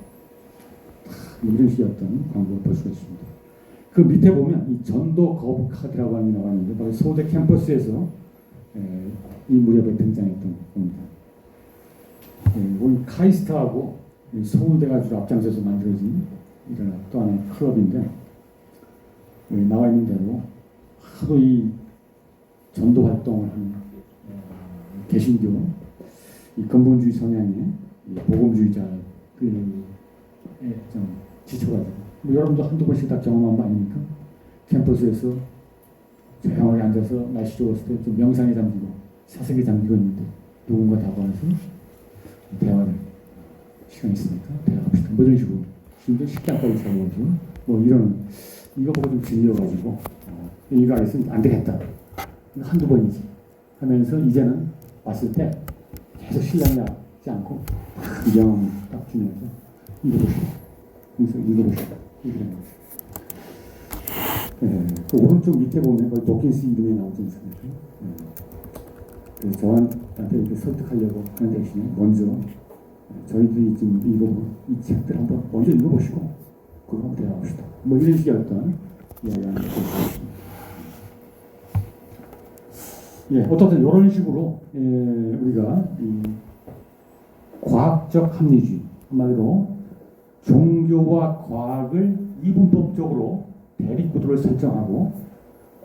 Speaker 1: 이런 식의 어떤 광고를 볼 수가 있습니다. 그 밑에 보면 이 전도 거부 카드라고 하는 게 나왔는데 바로 서울대 캠퍼스에서 이 무렵에 등장했던 겁니다. 오늘 카이스트하고 서울대가 주로 앞장서서 만들어진 이런 또 하나의 클럽인데 나와 있는 대로 하도 이 전도 활동을 하는 개신교 이 근본주의 성향의 복음주의자에 좀 지쳐가지고 뭐 여러분도 한두 번씩 다 경험한 거 아닙니까? 캠퍼스에서 조용하게 앉아서 날씨 좋았을 때 좀 명상에 잠기고 사색에 잠기고 있는데 누군가 다가와서 대화를 시간 있으니까 대화합시다. 뭐 이런 식으로 지금도 식당까지 잡아가지고 뭐 이런 이거 보고 좀 질려가지고 이거 안 했으면 안 되겠다. 한두 번이지 하면서 이제는 왔을 때 계속 신랑이 하지 않고 영 딱 주면서 읽어보시오. 그래서 읽어보시오. 이런 거죠. 그 오른쪽 밑에 보면 거기 도킨스 이름이 나오지 않습니까? 그래서 저한테 이렇게 설득하려고 하는 대신에 먼저 저희들이 지금 이 책들 한번 먼저 읽어보시고 그거 한번 대화합시다. 뭐 이런 식의 어떤 이야기를 해주셨습니다. 예, 어떻든 이런 식으로 우리가 이 과학적 합리주의 한마디로 종교와 과학을 이분법적으로 대립구도를 설정하고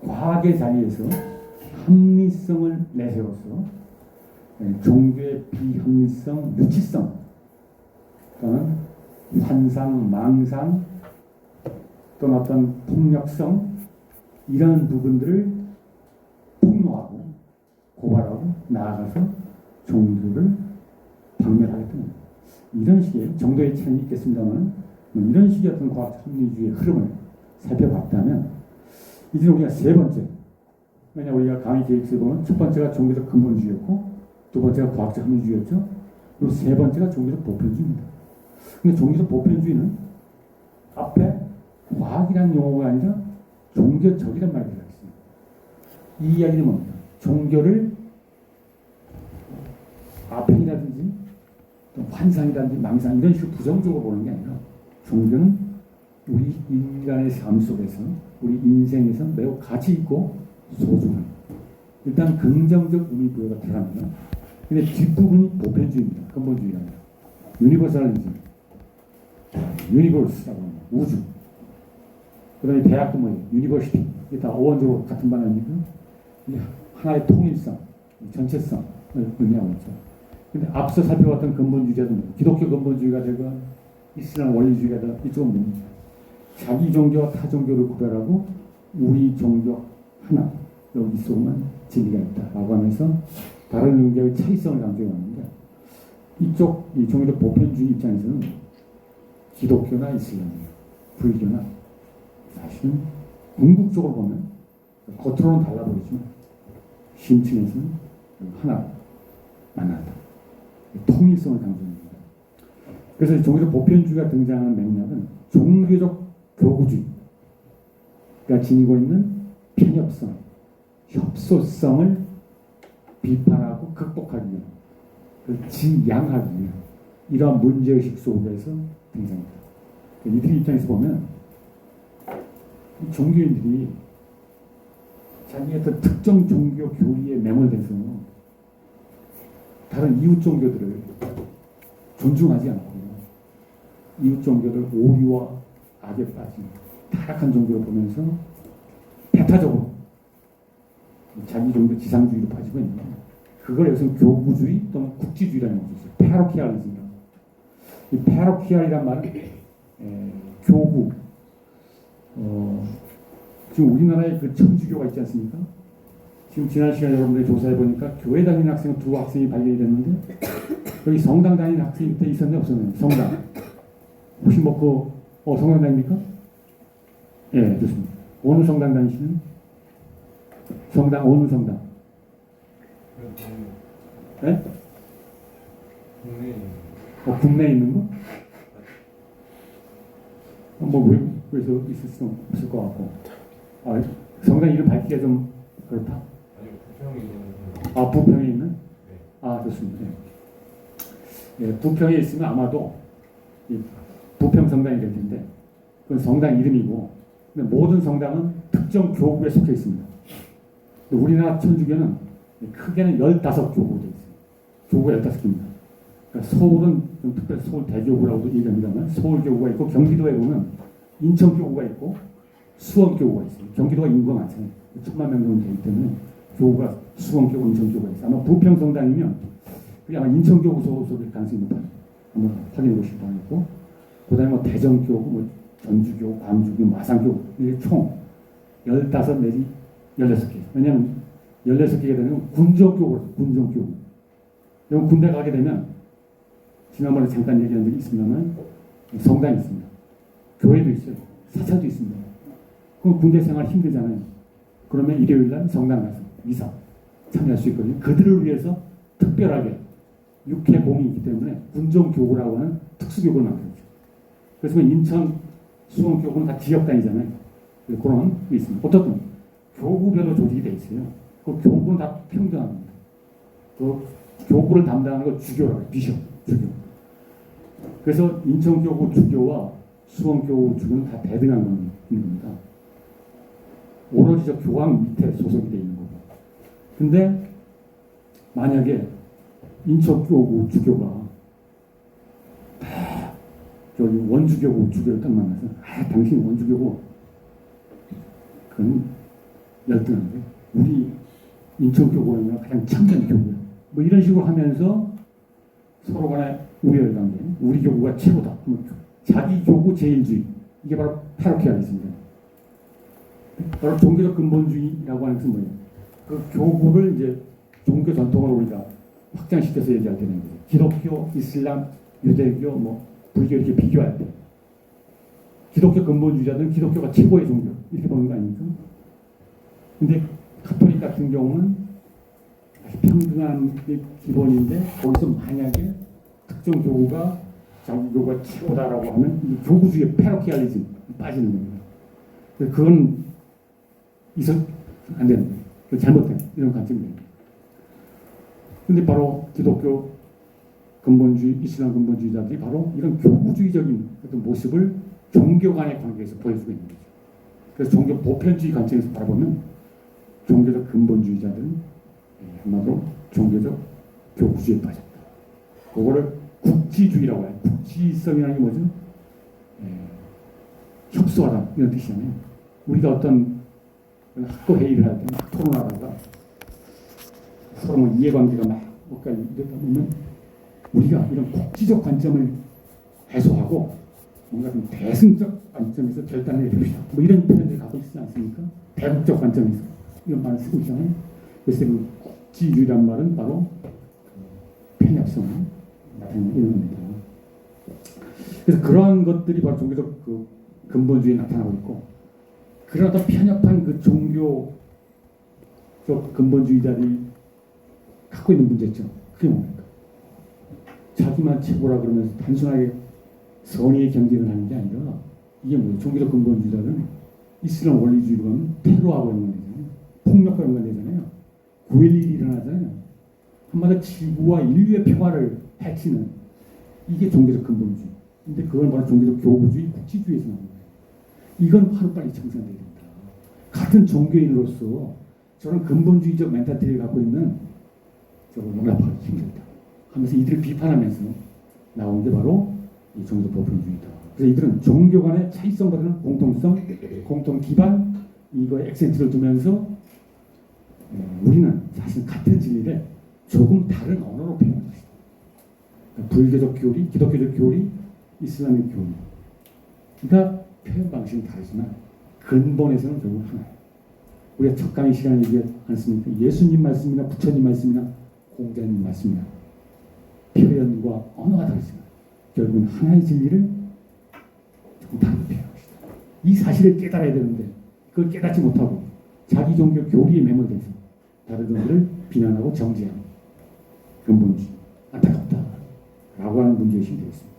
Speaker 1: 과학의 자리에서 합리성을 내세워서 종교의 비합리성, 유치성 또는 환상, 망상 또는 어떤 폭력성 이런 부분들을 폭로하고 고발하고 나아가서 종교를 박멸하겠다는 이런 식의 정도의 차이는 있겠습니다만 이런 식의 어떤 과학적 합리주의의 흐름을 살펴봤다면 이제 우리가 세 번째 왜냐 우리가 강의 계획서에 보면 첫 번째가 종교적 근본주의였고 두 번째가 과학적 합리주의였죠. 그리고 세 번째가 종교적 보편주의입니다. 근데 종교적 보편주의는 앞에 과학이라는 용어가 아니라 종교적이란 말이 들어있어요. 이 이야기는 뭡니까? 종교를 아편이라든지 환상이라든지 망상 이런 식으로 부정적으로 보는 게 아니라 종교는 우리 인간의 삶 속에서 우리 인생에서 매우 가치 있고 소중한 일단 긍정적 의미 부여가 들어갑니다. 근데 뒷부분이 보편주의입니다. 근본주의가 아니라 유니버설리즘, 유니버스라고 합니다. 우주. 그 다음에 대학도 뭐예요? 유니버시티. 이게 다 어원적으로 같은 반응이니까 하나의 통일성, 전체성을 의미하고 있죠. 근데 앞서 살펴봤던 근본주의자는 기독교 근본주의가 되건 이슬람 원리주의가 되건 이쪽은 뭡니까? 자기 종교와 타 종교를 구별하고 우리 종교 하나 여기 속만 진리가 있다라고 하면서 다른 종교의 차이성을 강조해 왔는데 이쪽 이 종교적 보편주의 입장에서는 기독교나 이슬람, 불교나 사실은 궁극적으로 보면 겉으로는 달라 보이지만 심층에서는 하나 만나다 통일성을 강조합니다. 그래서 종교적 보편주의가 등장하는 맥락은 종교적 교구주의가 지니고 있는 편협성, 협소성을 비판하고 극복하기 위한, 지양하기 위한 이러한 문제의식 속에서 등장합니다. 이들 입장에서 보면 종교인들이 자기의 어떤 특정 종교 교리에 매몰돼서 다른 이웃 종교들을 존중하지 않고 이웃 종교들 오류와 악에 빠진 타락한 종교를 보면서 배타적으로 자기 종교 지상주의로 빠지고 있는 거예요. 그걸 여기서 교구주의 또는 국지주의라는 것이 있어요. 패러키알리즘이라고. 이 패러키알이란 말은 교구. 지금 우리나라에 그 천주교가 있지 않습니까? 지금 지난 시간에 여러분들이 조사해 보니까 교회 다니는 학생 두 학생이 발견이 됐는데 여기 성당 다니는 학생이 그때 있었나요? 없었나요? 성당. 혹시 성당 다닙니까? 예, 좋습니다. 어느 성당 다니시는? 성당, 어느 성당? 네? 국내에 있는 거? 그래서 있을 수 없을 것 같고. 성당 이름 밝히기가 좀 그렇다? 부평에 있는? 네. 좋습니다. 네. 예, 부평에 있으면 아마도 부평 성당이 될 텐데, 그건 성당 이름이고, 근데 모든 성당은 특정 교구에 속해 있습니다. 우리나라 천주교는 크게는 15교구로 되어 있어요. 교구가 15개입니다. 그러니까 서울은 좀 특별히 서울 대교구라고도 얘기합니다만, 서울교구가 있고, 경기도에 보면 인천교구가 있고, 수원교구가 있어요. 경기도가 인구가 많잖아요. 1000만 명 정도 되기 때문에 교구가 수원교구, 인천교구가 있어요. 아마 부평 성당이면 그게 아마 인천교구 소속일 가능성이 높아요. 한번 확인해 보실 수 있고, 그 다음에 대전교구, 전주교구, 광주교구, 마산교구, 이게 총 15 내지 16개. 왜냐하면 16개가 되면 군정교구로 군정교구. 여러분 군대 가게 되면 지난번에 잠깐 얘기한 적이 있습니다만 성당이 있습니다. 교회도 있어요. 사찰도 있습니다. 그럼 군대 생활 힘들잖아요. 그러면 일요일날 성당 가서 미사 참여할 수 있거든요. 그들을 위해서 특별하게 육해공이 있기 때문에 군정교구라고 하는 특수교구를 만들었죠. 그래서 인천, 수원교구는 다 지역단위잖아요. 그런 게 있습니다. 어떻든 교구별로 조직이 되어 있어요. 그 교구는 다 평등합니다. 그 교구를 담당하는 거 주교라고 해요. 비숍, 주교. 그래서 인천교구 주교와 수원교구 주교는 다 대등한 겁니다. 오로지 저 교황 밑에 소속이 돼 있는 거고. 근데 만약에 인천교구 주교가 저기 원주교고 주교를 딱 만나서 당신 원주교고 그건 열등한데 우리 인천교구는 가장 참된 교구야. 뭐 이런 식으로 하면서 서로 간에 우열관계, 우리 교구가 최고다. 자기 교구 제일주의, 이게 바로 패러키아리즘입니다. 바로 종교적 근본주의라고 하는 것은 뭐예요? 그 교구를 이제 종교 전통을 우리가 확장시켜서 얘기할 때는 거죠. 기독교, 이슬람, 유대교, 뭐 불교 이렇게 비교할 때 기독교 근본주의자들은 기독교가 최고의 종교 이렇게 보는 거 아닙니까? 근데 가톨릭 같은 경우는 평등한 게 기본인데 거기서 만약에 특정 교구가 자기 교구가 최고다라고 하면 이 교구주의 패러키알리즘 빠지는 겁니다. 그건 있어 안 되는 거예요. 잘못된 이런 관점입니다. 근데 바로 기독교 근본주의, 이슬람 근본주의자들이 바로 이런 교구주의적인 어떤 모습을 종교 간의 관계에서 보여주고 있는 거죠. 그래서 종교 보편주의 관점에서 바라보면 종교적 근본주의자들은 한마디로 종교적 교구주의에 빠졌다. 그거를 국지주의라고 해요. 국지성이라는 게 뭐죠? 협소하다 이런 뜻이잖아요. 우리가 어떤 학교 회의를 할 때 막 토론하다가 서로 뭐 이해관계가 막 뭔가 이러다 보면 우리가 이런 국지적 관점을 해소하고 뭔가 좀 대승적 관점에서 결단을 내립시다. 뭐 이런 표현들을 갖고 있지 않습니까? 대국적 관점에서 이런 말을 쓰고 있잖아요. 그래서 그 국지주의란 말은 바로 편협성을 나타내는 이런 겁니다. 그래서 그러한 것들이 바로 종교적 그 근본주의에 나타나고 있고, 그런 어떤 편협한 그 종교적 근본주의자들이 갖고 있는 문제점, 그게 뭡니까? 자기만 최고라 그러면서 단순하게 선의의 경쟁을 하는 게 아니라 이게 뭐예요? 종교적 근본주의자는 이슬람 원리주의로 가면 테러하고 연관되잖아요. 폭력과 연관되잖아요. 9.11이 일어나잖아요. 한마디로 지구와 인류의 평화를 해치는 이게 종교적 근본주의. 근데 그건 바로 종교적 교구주의, 국지주의에서 나오는 거예요. 이건 하루빨리 청산돼야 된다. 같은 종교인으로서 저런 근본주의적 멘탈리티를 갖고 있는 저걸 용납하기 힘들다 하면서 이들을 비판하면서 나온 게 바로 이 종교적 보편주의다. 그래서 이들은 종교 간의 차이성보다는 공통성, 공통 기반 이거에 액센트를 두면서 우리는 사실 같은 진리를 조금 다른 언어로 표현한 것이다. 그러니까 불교적 교리, 기독교적 교리, 이슬람의 교리. 그러니까 표현 방식은 다르지만 근본에서는 결국 하나예요. 우리가 첫 강의 시간에 얘기하지 않습니까? 예수님 말씀이나 부처님 말씀이나 공자님 말씀이나 표현과 언어가 다르지만 결국은 하나의 진리를 조금 다르게 표현한 것이다. 이 사실을 깨달아야 되는데 그걸 깨닫지 못하고 자기 종교 교리에 매몰돼서 다른 종교를 비난하고 정죄하는 근본주의, 안타깝다라고 하는 문제의식이 되었습니다.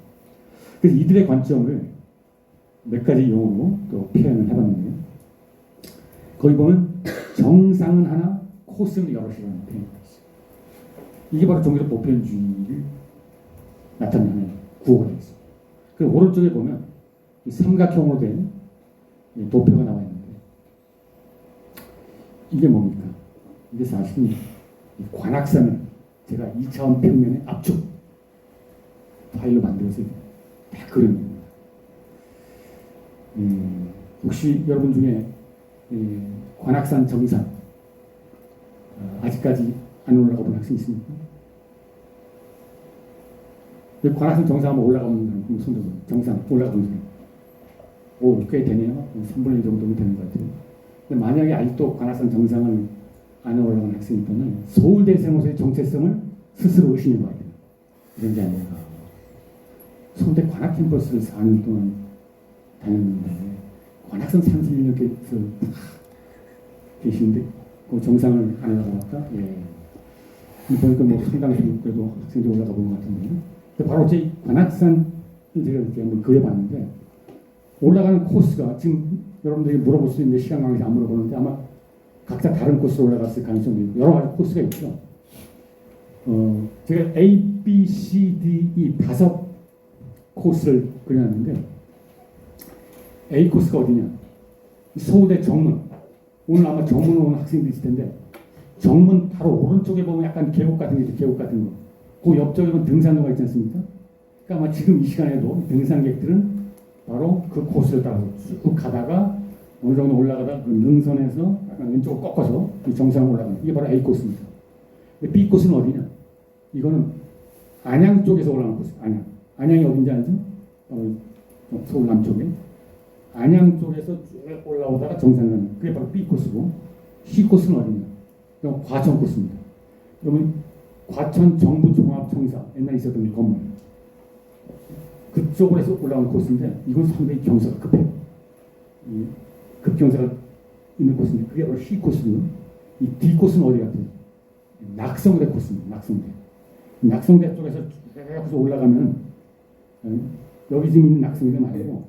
Speaker 1: 그래서 이들의 관점을 몇 가지 용어로 또 표현을 해봤는데요. 거기 보면 정상은 하나, 코스는 여럿이라는 표현이 있어요. 이게 바로 종교적 보편주의를 나타내는 구호가 되어 있습니다. 그 오른쪽에 보면 이 삼각형으로 된 도표가 나와 있는데 이게 뭡니까? 이게 사실은 관악산을 제가 2차원 평면의 압축 파일로 만들어서 다 그린 겁니다. 혹시 여러분 중에 관악산 정상 아직까지 안 올라가 본 학생 있습니까? 관악산 정상 한번 올라가면 손들고 정상 올라가본 사람 꽤 되네요. 3분의 1 정도면 되는 것 같아요. 근데 만약에 아직도 관악산 정상을 안 올라간 학생이 있다면 서울대생으로서의 정체성을 스스로 의심해 봐야 돼요. 이런 게 아니라 서울대 관악 캠퍼스를 4년 동안 다녔는데 관악산 31년께서 계시는데 그 정상을 안 올라갔다? 예. 보니까 뭐 상당히 그래도 학생들이 올라가 본 것 같은데요. 바로 제 관악산 제가 이렇게 한번 그려봤는데 올라가는 코스가 지금 여러분들이 물어볼 수 있는데 시간 관계에서 안 물어보는데 아마 각자 다른 코스로 올라갔을 가능성이 있고 여러 가지 코스가 있죠. 제가 A, B, C, D, E 5 코스를 그려놨는데 A 코스가 어디냐? 서울대 정문. 오늘 아마 정문 오는 학생들이 있을 텐데 정문 바로 오른쪽에 보면 약간 계곡 같은 게 있죠. 계곡 같은 거. 그 옆쪽에 보면 등산로가 있지 않습니까? 그러니까 아마 지금 이 시간에도 등산객들은 바로 그 코스를 따라서 쭉 가다가 어느 정도 올라가다 그 능선에서 약간 왼쪽으로 꺾어서 이 정상으로 올라가는 이게 바로 A 코스입니다. B 코스는 어디냐? 이거는 안양 쪽에서 올라가는 코스. 안양이 어딘지 알죠? 바로 서울 남쪽에. 안양 쪽에서 쭉 올라오다가 정상 가는 그게 바로 B 코스고 C 코스는 어디냐? 이건 과천 코스입니다. 그러면 과천 정부종합청사 옛날에 있었던 건물 그쪽으로 해서 올라오는 코스인데 이건 상당히 경사가 급해요. 이 급경사가 있는 코스인데 그게 바로 C 코스고요. 이 D 코스는 어디 같아요? 낙성대 코스입니다. 낙성대. 낙성대 쪽에서 쭉 올라가면 여기 지금 있는 낙성대 말고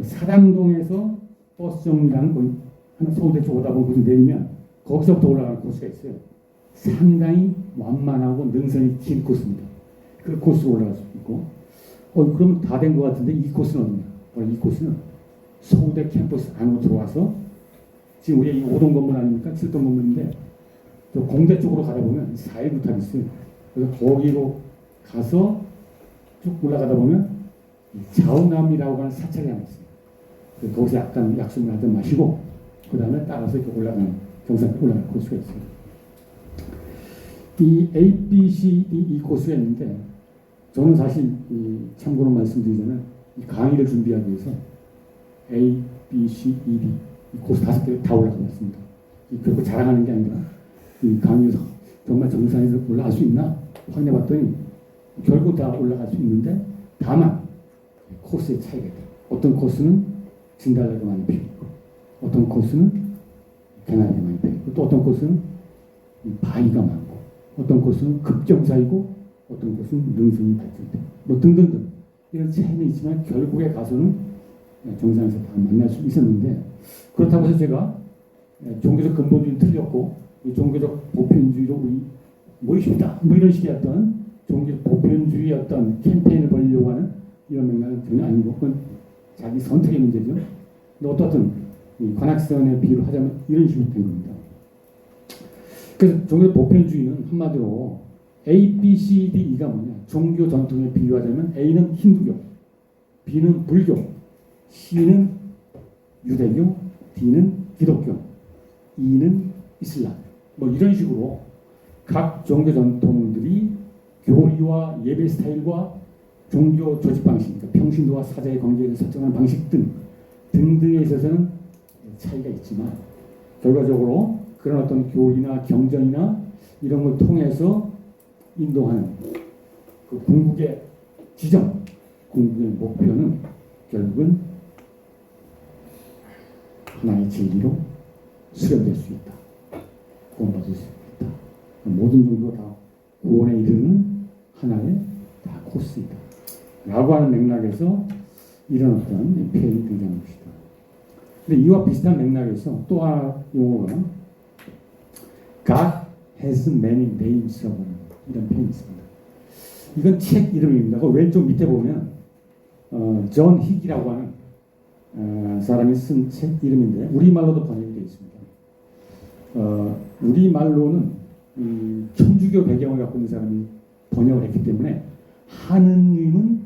Speaker 1: 사당동에서 버스 정류장 하나 서울대 쪽 오다 보고 내리면 거기서부터 올라가는 코스가 있어요. 상당히 완만하고 능선이 긴 코스입니다. 그 코스로 올라갈 수 있고 그러면 다 된 것 같은데 이 코스는 어디냐? 이 코스는 서울대 캠퍼스 안으로 들어와서 지금 우리 이 5동 건물 아닙니까? 7동 건물인데 저 공대 쪽으로 가다 보면 4.1루탑이 있어요. 그래서 거기로 가서 쭉 올라가다 보면 자오남이라고 하는 사찰이 하나 있어요. 그래서 거기서 약간 약속을 한잔 마시고 그 다음에 따라서 이렇게 올라가는 정상에 올라가는 코스가 있어요. 이 A, B, C, D, E 코스가 있는데 저는 사실 참고로 말씀드리자면 이 강의를 준비하기 위해서 A, B, C, E, D 이 코스 5개 다 올라가봤습니다. 결코 자랑하는 게 아니라 이 강의에서 정말 정상에서 올라갈 수 있나 확인해봤더니 결국 다 올라갈 수 있는데 다만 코스의 차이가 있다. 어떤 코스는 진달래가 많이 피어있고 어떤 코스는 개나리가 많이 피어있고 또 어떤 코스는 바위가 많고 어떤 코스는 급경사이고 어떤 코스는 능선이 발전돼 뭐 등등등 이런 차이는 있지만 결국에 가서는 정상에서 다 만날 수 있었는데 그렇다고 해서 제가 종교적 근본주의는 틀렸고 이 종교적 보편주의로 우리 모이십니다 뭐 이런 식의 어떤 종교적 보편주의 어떤 캠페인을 벌이려고 하는 이런 맥락은 전혀 아니고 그건 자기 선택의 문제죠. 근데 어떻든 이 관악선의 비유를 하자면 이런 식으로 된 겁니다. 그래서 종교적 보편주의는 한마디로 A, B, C, D, E가 뭐냐 종교 전통에 비유하자면 A는 힌두교, B는 불교, C는 유대교, D는 기독교, E는 이슬람 뭐 이런 식으로 각 종교 전통들이 교리와 예배 스타일과 종교 조직 방식, 그러니까 평신도와 사자의 관계를 설정하는 방식 등등에 있어서는 차이가 있지만 결과적으로 그런 어떤 교리나 경전이나 이런 걸 통해서 인도하는 그 궁극의 지점, 궁극의 목표는 결국은 하나의 진리로 수렴될 수 있다. 구원받을 수 있다. 모든 종교가 다 구원에 이르는 하나의 다 코스이다. 라고 하는 맥락에서 이런 어떤 표현이 등장한 것이다. 근데 이와 비슷한 맥락에서 또 하나 용어가 God has many names라고 하는 이런 표현이 있습니다. 이건 책 이름입니다. 그 왼쪽 밑에 보면 존 힉이라고 하는 사람이 쓴 책 이름인데 우리말로도 번역이 되어 있습니다. 우리말로는 천주교 배경을 갖고 있는 사람이 번역을 했기 때문에 하느님은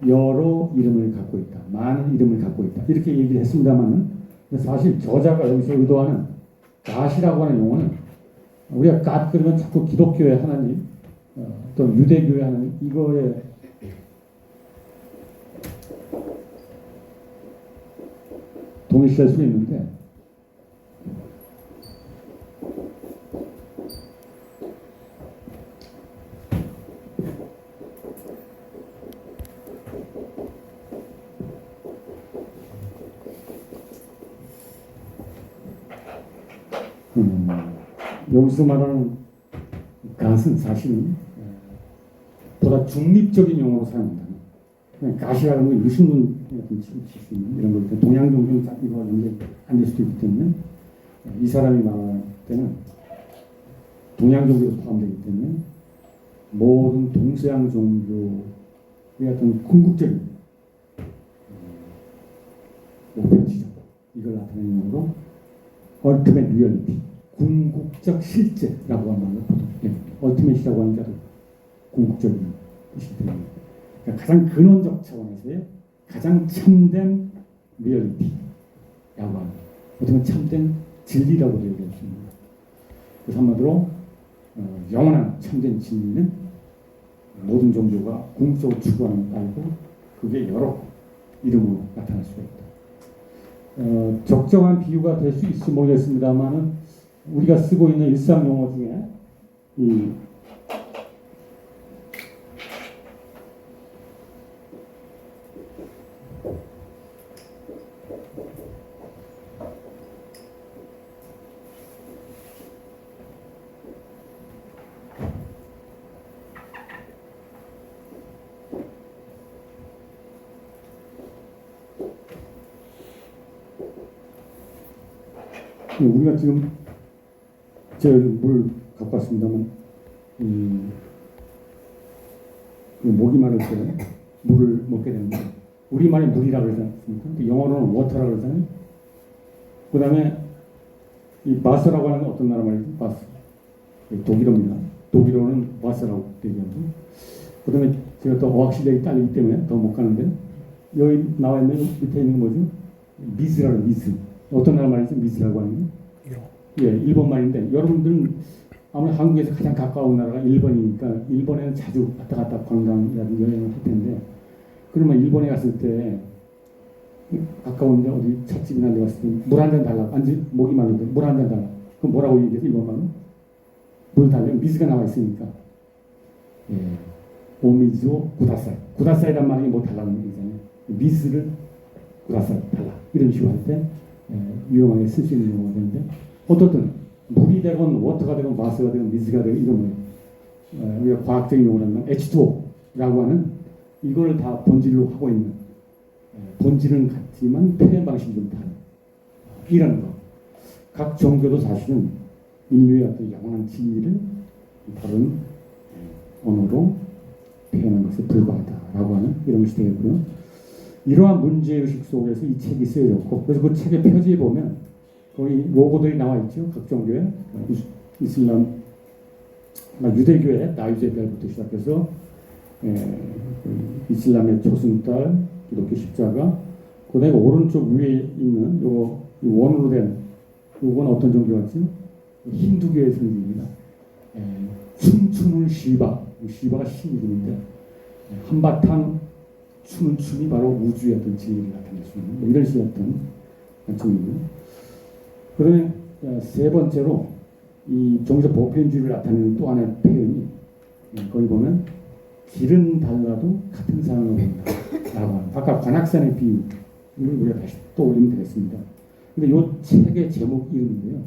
Speaker 1: 여러 이름을 갖고 있다. 많은 이름을 갖고 있다. 이렇게 얘기를 했습니다만 사실 저자가 여기서 의도하는 갓이라고 하는 용어는 우리가 갓 그러면 자꾸 기독교의 하나님 또 유대교의 하나님 이거에 동일시할 수 있는데 여기서 말하는 갓은 사실은 보다 중립적인 용어로 사용한다. 갓이라는 건 유신론 같은 칠수 있는 이런 걸 동양 종교는 이거 연결 안 될 수도 있기 때문에 이 사람이 말할 때는 동양 종교로 포함되기 때문에 모든 동서양 종교의 어떤 궁극적인 목표 지점 이걸 나타내는 용어로 ultimate reality 궁극적 실제라고 하는 말로 보통 ultimate이라고 하는 게 아주 궁극적인 뜻이 됩니다. 그러니까 가장 근원적 차원에서의 가장 참된 리얼리티라고 하는 어떻게 참된 진리라고 얘기할 수 있습니다. 그래서 한마디로 영원한 참된 진리는 모든 종교가 궁극적으로 추구하는 바이고 그게 여러 이름으로 나타날 수가 있다. 적정한 비유가 될 수 있을지 모르겠습니다만은 우리가 쓰고 있는 일상 용어 중에 이 우리가 지금 제가 물 갖고 왔습니다만 목이 마를 때 물을 먹게 되는데 우리말에 물이라고 그러지 않습니까? 영어로는 워터라고 그러잖아요. 그 다음에 이 바스라고 하는 건 어떤 나라 말이죠? 바스. 독일어입니다. 독일어는 바스라고 얘기하고 그 다음에 제가 또 어학실력이 딸리기 때문에 더 못 가는데 여기 나와 있는 밑에 있는 건 뭐죠? 미스라고 미스. 어떤 나라 말이죠? 미스라고 하는 게? 예, 일본 말인데 여러분들은 아무래도 한국에서 가장 가까운 나라가 일본이니까 일본에는 자주 왔다 갔다 관광이라든지 여행을 할 텐데 그러면 일본에 갔을 때 가까운데 어디 찻집이나 데 갔을 때 물 한 잔 달라. 목이 마른데 물 한 잔 달라. 그럼 뭐라고 얘기해서 일본말로? 물 달래. 미스가 나와 있으니까. 예. 오미즈오 구다사이. 구다사이란 말이 뭐 달라는 얘기잖아요. 미스를 구다사이 달라. 이런 식으로 할 때 유용하게 쓸 수 있는 용어가 되는데 어떻든 물이 되건 워터가 되건 마스가 되건 미스가 되건 이런 거 우리가 과학적인 용어라면 H2O라고 하는 이걸 다 본질로 하고 있는 본질은 같지만 표현 방식이 좀 다른 이런 거. 각 종교도 사실은 인류의 어떤 영원한 진리를 다른 언어로 표현하는 것에 불과하다라고 하는 이런 것이 되겠고요. 이러한 문제의식 속에서 이 책이 쓰여졌고 그래서 그 책의 표지에 보면 거기 로고들이 나와 있죠. 각 종교의 이슬람, 유대교의 나유제별부터 시작해서 이슬람의 초승달, 기독교 십자가, 그다음에 오른쪽 위에 있는 요 원으로 된 요건 어떤 종교 같죠? 힌두교의 성경입니다. 춤추는 시바, 시바가 신 이름인데 한바탕 추는 춤이 바로 우주의 어떤 진리를 나타낼 수 있는 뭐 이런 식의 어떤 관점입니다. 그러면 세 번째로 이 종교적 보편주의를 나타내는 또 하나의 표현이 거기 보면 길은 달라도 같은 사람을 본다라고 하는 아까 관악산의 비유를 우리가 다시 또 올리면 되겠습니다. 근데 이 책의 제목 이름인데요.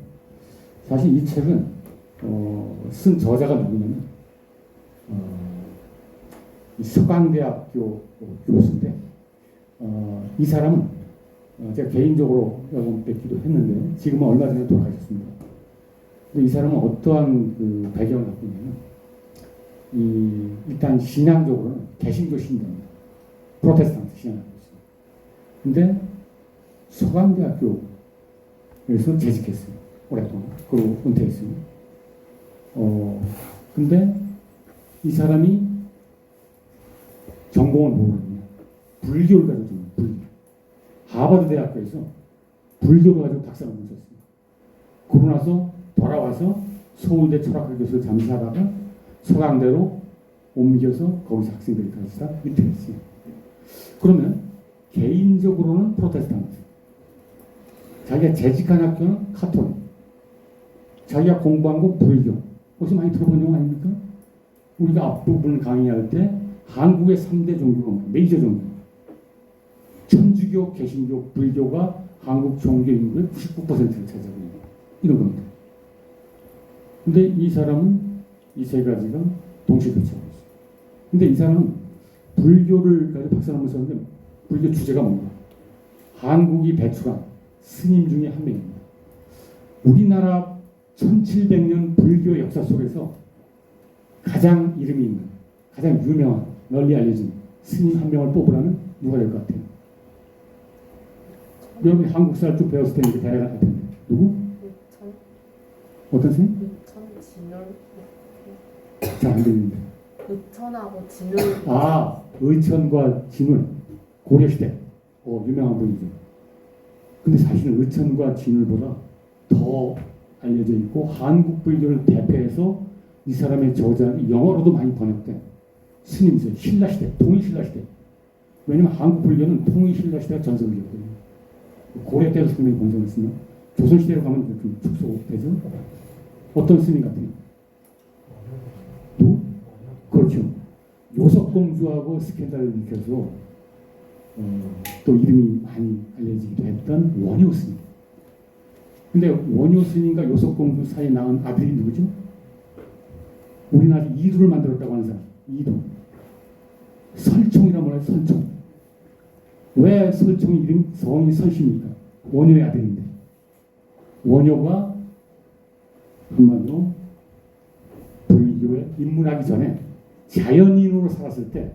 Speaker 1: 사실 이 책은 쓴 저자가 누구냐면 서강대학교 교수인데 이 사람은 제가 개인적으로 여러 번 뵙기도 했는데 지금은 얼마 전에 돌아가셨습니다. 근데 이 사람은 어떠한 그 배경을 갖고 있냐면 일단 신앙적으로는 개신교 신자입니다. 프로테스탄트 신앙을 갖고 있습니다. 근데 서강대학교에서 재직했어요. 오랫동안. 그리고 은퇴했어요. 근데 이 사람이 전공을 뭐거든요? 불교를 가지고 좀 불교. 하버드 대학교에서 불교를 가지고 박사를 썼어요. 그러고 나서 돌아와서 서울대 철학과 교수를 잠시하다가 서강대로 옮겨서 거기서 학생들이 가르치다 은퇴했어요. 그러면 개인적으로는 프로테스탄트, 자기가 재직한 학교는 카톨릭, 자기가 공부한 건 불교. 혹시 많이 들어본 용어 아닙니까? 우리가 앞부분 강의할 때 한국의 3대 종교가 메이저 종교. 천주교, 개신교, 불교가 한국 종교 인구의 99%를 차지하고 있는 이런 겁니다. 근데 이 사람은 이 세 가지가 동시에 교차하고 있어요. 근데 이 사람은 불교를 가지고 박사를 썼는데 불교 주제가 뭔가? 한국이 배출한 스님 중에 한 명입니다. 우리나라 1700년 불교 역사 속에서 가장 이름이 있는, 가장 유명한, 널리 알려진 스님 한 명을 뽑으라면 누가 될 것 같아요? 여러분이 한국사를 쭉 배웠을 때 이렇게 대략 할 텐데 누구?
Speaker 4: 유천,
Speaker 1: 어떤 스님?
Speaker 4: 유천, 진울,
Speaker 1: 잘 안 들리는데.
Speaker 4: 유천하고 진울.
Speaker 1: 아, 의천과 진울, 고려시대. 유명한 분이죠. 근데 사실은 의천과 진울보다 더 알려져 있고 한국 불교를 대표해서 이 사람의 저작이 영어로도 많이 번역된 스님이세요. 신라시대, 통일신라시대. 왜냐면 한국 불교는 통일신라시대가 전성기였거든요. 고려 때도 스님이 번성했으면 조선시대로 가면 좀 축소되죠. 어떤 스님 같아요? 누구? 그렇죠. 요석공주하고 스캔들을 일으켜서 또 이름이 많이 알려지기도 했던 원효 스님. 근데 원효 스님과 요석공주 사이에 낳은 아들이 누구죠? 우리나라 이두를 만들었다고 하는 사람. 이두. 설총이란 말이에요. 설총. 왜 설총이 이름 성이 설십니까? 원효의 아들인데. 원효가 한마디로 불교에 입문하기 전에 자연인으로 살았을 때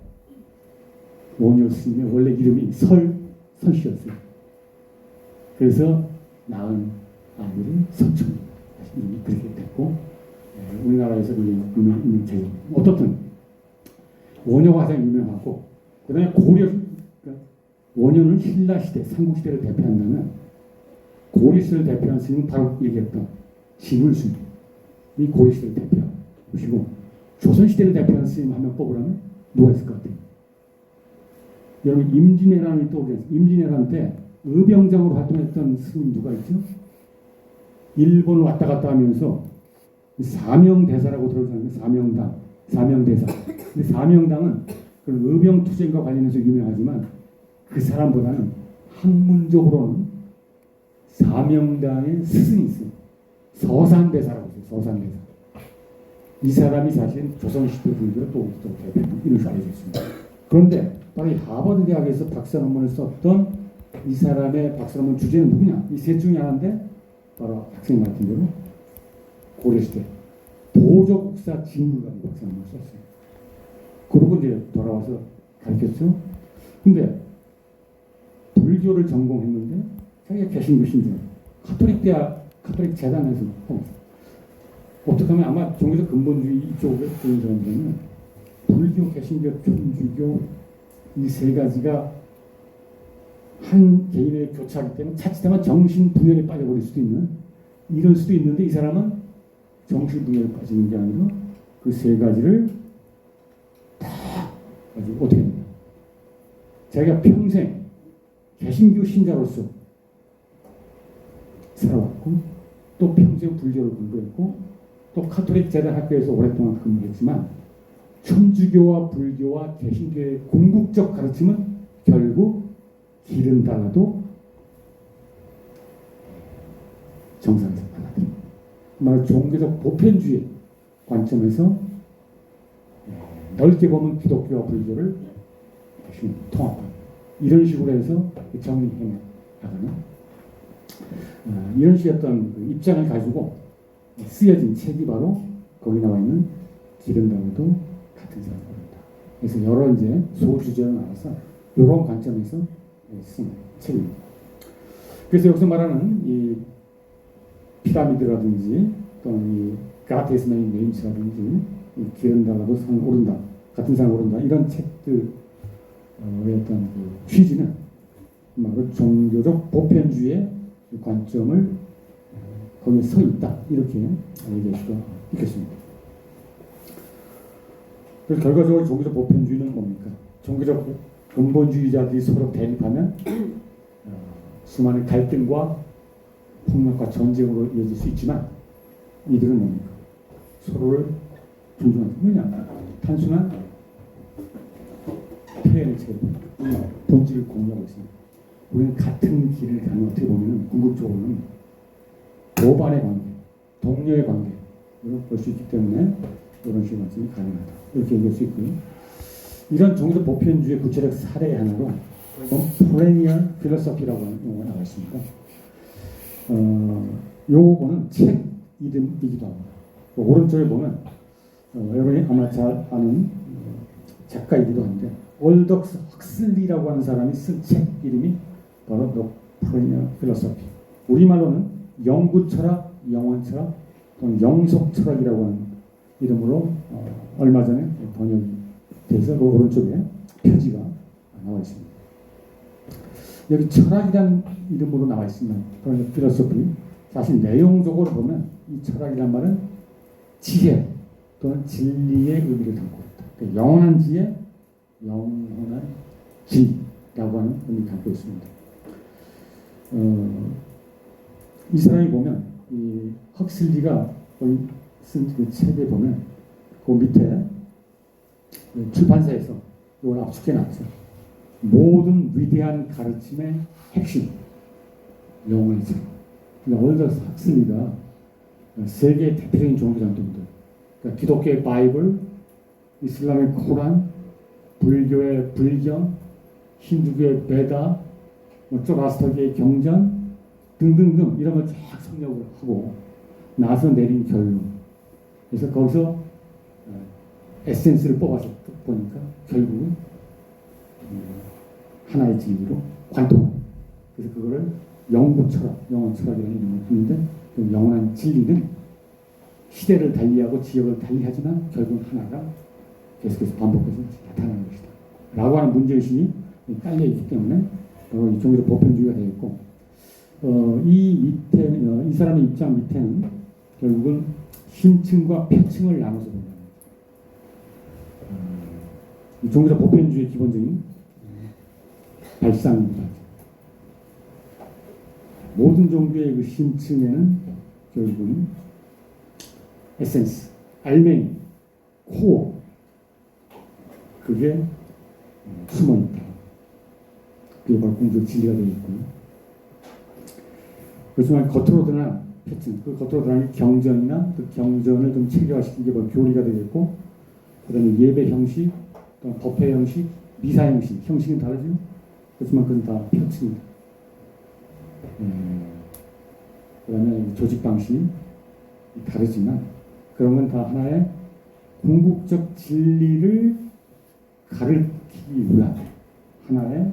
Speaker 1: 원효 스님의 원래 이름이 설씨였어요. 그래서 낳은 아들이 설총입니다. 이름이 그렇게 됐고 우리나라에서 있는 제일 어떻든 원효가 가장 유명하고 그다음에 고려 원효는 신라시대, 삼국시대를 대표한다면 고려시대를 대표한 스님은 바로 얘기했던 진울 스님. 이 고려시대를 대표하시고 조선시대를 대표하는 스님 한 명 뽑으라면 누가 있을 것 같아요? 여러분 임진왜란이 또 임진왜란 때 의병장으로 활동했던 스님 누가 있죠? 일본을 왔다 갔다 하면서 사명대사라고 들어보셨나요? 사명당, 사명대사. 근데 사명당은 의병투쟁과 관련해서 유명하지만 그 사람보다는 학문적으로는 사명당의 스승이 있어요. 서산대사라고 해요. 서산대사. 이 사람이 사실 조선시대 불교의 또 대표 이름이 알려져 있습니다. 그런데 바로 이 하버드 대학에서 박사 논문을 썼던 이 사람의 박사 논문 주제는 누구냐? 이 셋 중에 하나인데 바로 학생이 말한 대로 고려시대 도적국사 진물가는 박사 논문을 썼어요. 그러고 이제 돌아와서 가르쳤죠. 근데 불교를 전공했는데 자기가 개신교 신자 카톨릭 대학 카톨릭 재단에서 어떻게 하면 아마 종교적 근본주의 이쪽에 있는 사람들은 불교, 개신교, 천주교 이 세 가지가 한 개인의 교차하기 때문에 자칫하면 정신분열에 빠져버릴 수도 있는 이럴 수도 있는데 이 사람은 정신분열에 빠지는 게 아니라 그 세 가지를 다 가지고 어떻게 합니까? 자기가 평생 개신교 신자로서 살아왔고 또 평생 불교를 공부했고 또 카톨릭 재단 학교에서 오랫동안 근무했지만 천주교와 불교와 개신교의 궁극적 가르침은 결국 길은 달라도 정상에서 받아들입니다. 말 종교적 보편주의 관점에서 넓게 보면 기독교와 불교를 대신 통합합니다. 이런 식으로 해서 정리해 나가는 이런 식의 어떤 그 입장을 가지고 쓰여진 책이 바로 거기 나와 있는 길은 달라도 같은 사람을 부른다. 그래서 여러 이제 소주제를 나와서 이런 관점에서 쓴 책입니다. 그래서 여기서 말하는 이 피라미드라든지 또는 이 가테스나의 네임스라든지 길은 달라도 산 오른다, 같은 산 오른다 이런 책들 어떤 그 취지는 바로 종교적 보편주의의 관점을 거기에 서 있다 이렇게 얘기할 수가 있겠습니다. 그래서 결과적으로 종교적 보편주의는 뭡니까? 종교적 근본주의자들이 서로 대립하면 수많은 갈등과 폭력과 전쟁으로 이어질 수 있지만 이들은 뭡니까? 서로를 존중하는 왜냐? 단순한 표현의 체계 본질을 공유하고 있습니다. 우리는 같은 길을 가는 어떻게 보면 궁극적으로는 도반의 관계, 동료의 관계 이런 볼 수 있기 때문에 이런 식의 관점이 가능하다 이렇게 얘기할 수 있고요. 이런 종교적 보편주의 구체적 사례 하나로 플레니얼 필로소피라고 하는 용어가 나와 있습니다. 요거는 책 이름이기도 합니다. 오른쪽에 보면 여러분이 아마 잘 아는 작가이기도 한데 올덕스 헉슬리라고 하는 사람이 쓴 책 이름이 바로 The Perennial Philosophy. 우리말로는 영구 철학, 영원 철학 또는 영속 철학이라고 하는 이름으로 얼마 전에 번역이 돼서 그 오른쪽에 표지가 나와 있습니다. 여기 철학이라는 이름으로 나와 있지만 그런 필로소피 사실 내용적으로 보면 이 철학이란 말은 지혜 또는 진리의 의미를 담고 있다. 그러니까 영원한 지혜, 영원한 진리라고 하는 의미를 담고 있습니다. 이 사람이 보면 이 헉슬리가 쓴 그 책에 보면 그 밑에 출판사에서 이걸 압축해 놨죠. 모든 위대한 가르침의 핵심, 영혼의 책. 올덕스 헉슬리가 세계 대표적인 종교장들들, 그러니까 기독교의 바이블, 이슬람의 코란, 불교의 불경, 힌두교의 베다, 조라스터계의 경전 등등등 이런 걸 쫙 성역을 하고 나서 내린 결론. 그래서 거기서 에센스를 뽑아서 보니까 결국은 하나의 진리로 관통. 그래서 그거를 영구 철학, 영원 철학이라는 이름을 부르는데 그 영원한 진리는 시대를 달리하고 지역을 달리하지만 결국 하나가 계속해서 반복해서 나타나는 것이다. 라고 하는 문제의식이 깔려 있기 때문에 바로 이 종교적 보편주의가 되겠고 이 밑에 이 사람의 입장 밑에는 결국은 신층과 표층을 나눠서 본다. 이 종교적 보편주의의 기본적인 발상입니다. 모든 종교의 그 심층에는 결국은 에센스, 알맹이, 코어 그게 숨어 있다. 그게 바로 공적 진리가 되어 있고요. 그렇지만 겉으로 드러난 패턴, 그 겉으로 드러난 경전이나 그 경전을 좀 체계화시킨 게 바로 교리가 되겠고, 그다음에 예배 형식, 또 법회 형식, 미사 형식, 형식은 다르죠. 그렇지만 그건 다 패턴입니다. 그다음에 조직 방식이 다르지만 그런 건 다 하나의 궁극적 진리를 가르치기 위한 하나의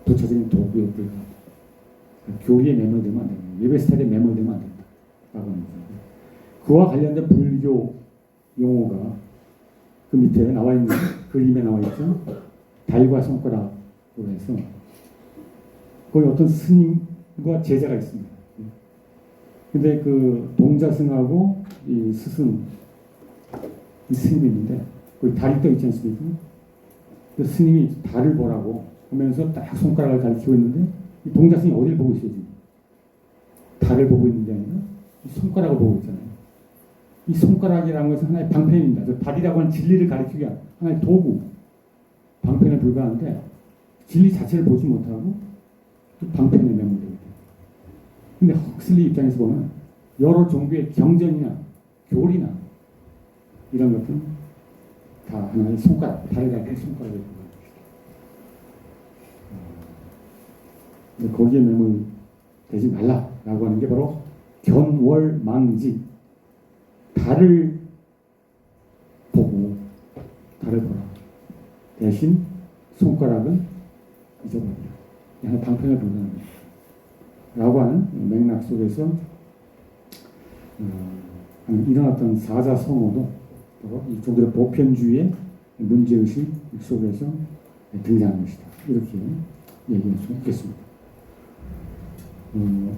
Speaker 1: 도처적인 도구에 불과하다. 교리에 매몰되면 안 된다. 예배 스타일에 매몰되면 안 된다. 라고 합니다. 그와 관련된 불교 용어가 그 밑에 나와 있는 그림에 나와 있죠. 달과 손가락으로 해서 거기 어떤 스님과 제자가 있습니다. 근데 그 동자승하고 이 스승, 이 스님이 있는데 거기 달이 떠 있지 않습니까? 그 스님이 달을 보라고 하면서 딱 손가락을 가리키고 있는데 이 동자승이 어디를 보고 있어요 지금? 달을 보고 있는 게 아니라 이 손가락을 보고 있잖아요. 이 손가락이라는 것은 하나의 방편입니다. 저 달이라고 하는 진리를 가리키기 위한 하나의 도구, 방편에 불과한데 진리 자체를 보지 못하고 또 방편에 매몰되게 돼요. 근데 헉슬리 입장에서 보면 여러 종교의 경전이나 교리나 이런 것들은 다 하나의 손가락, 달이라고 하는 손가락에 불과합니다. 거기에 매몰되지 말라라고 하는 게 바로 견월망지. 달을 보고 달을 보라. 대신 손가락은 잊어버리라. 하나 방편을 본다는 거예요. 라고 하는 맥락 속에서 일어났던 사자성어도 바로 이 종교적 보편주의의 문제의식 속에서 등장하는 것이다. 이렇게 얘기할 수 있겠습니다.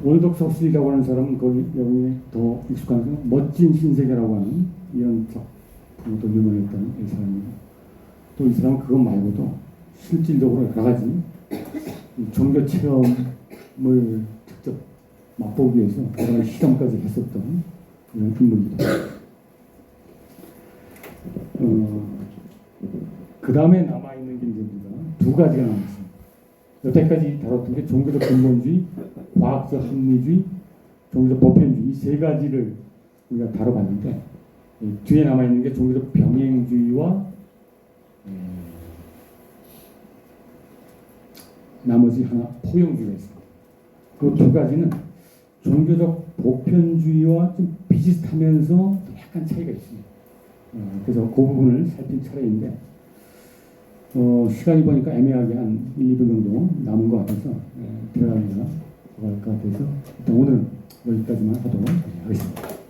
Speaker 1: 올덕스 헉슬리라고 하는 사람은 거기 여기에 더 익숙한 멋진 신세계라고 하는 이런 작품도 유명했던 이 사람입니다. 또 이 사람은 그것 말고도 실질적으로 여러 가지 종교 체험을 직접 맛보기 위해서 여러 가지 실험까지 했었던 이런 인물입니다. 그 다음에 남아있는 게 이제 우리가 두 가지가 남았습니다. 여태까지 다뤘던 게 종교적 근본주의, 과학적 합리주의, 종교적 보편주의 이 세 가지를 우리가 다뤄봤는데 뒤에 남아있는 게 종교적 병행주의와 나머지 하나 포용주의가 있습니다. 그 두 가지는 종교적 보편주의와 좀 비슷하면서 약간 차이가 있습니다. 그래서 그 부분을 살핀 차례인데 시간이 보니까 애매하게 한 1, 2분 정도 남은 것 같아서 들어가기가 것 같아서 일단 오늘은 여기까지만 하도록 하겠습니다.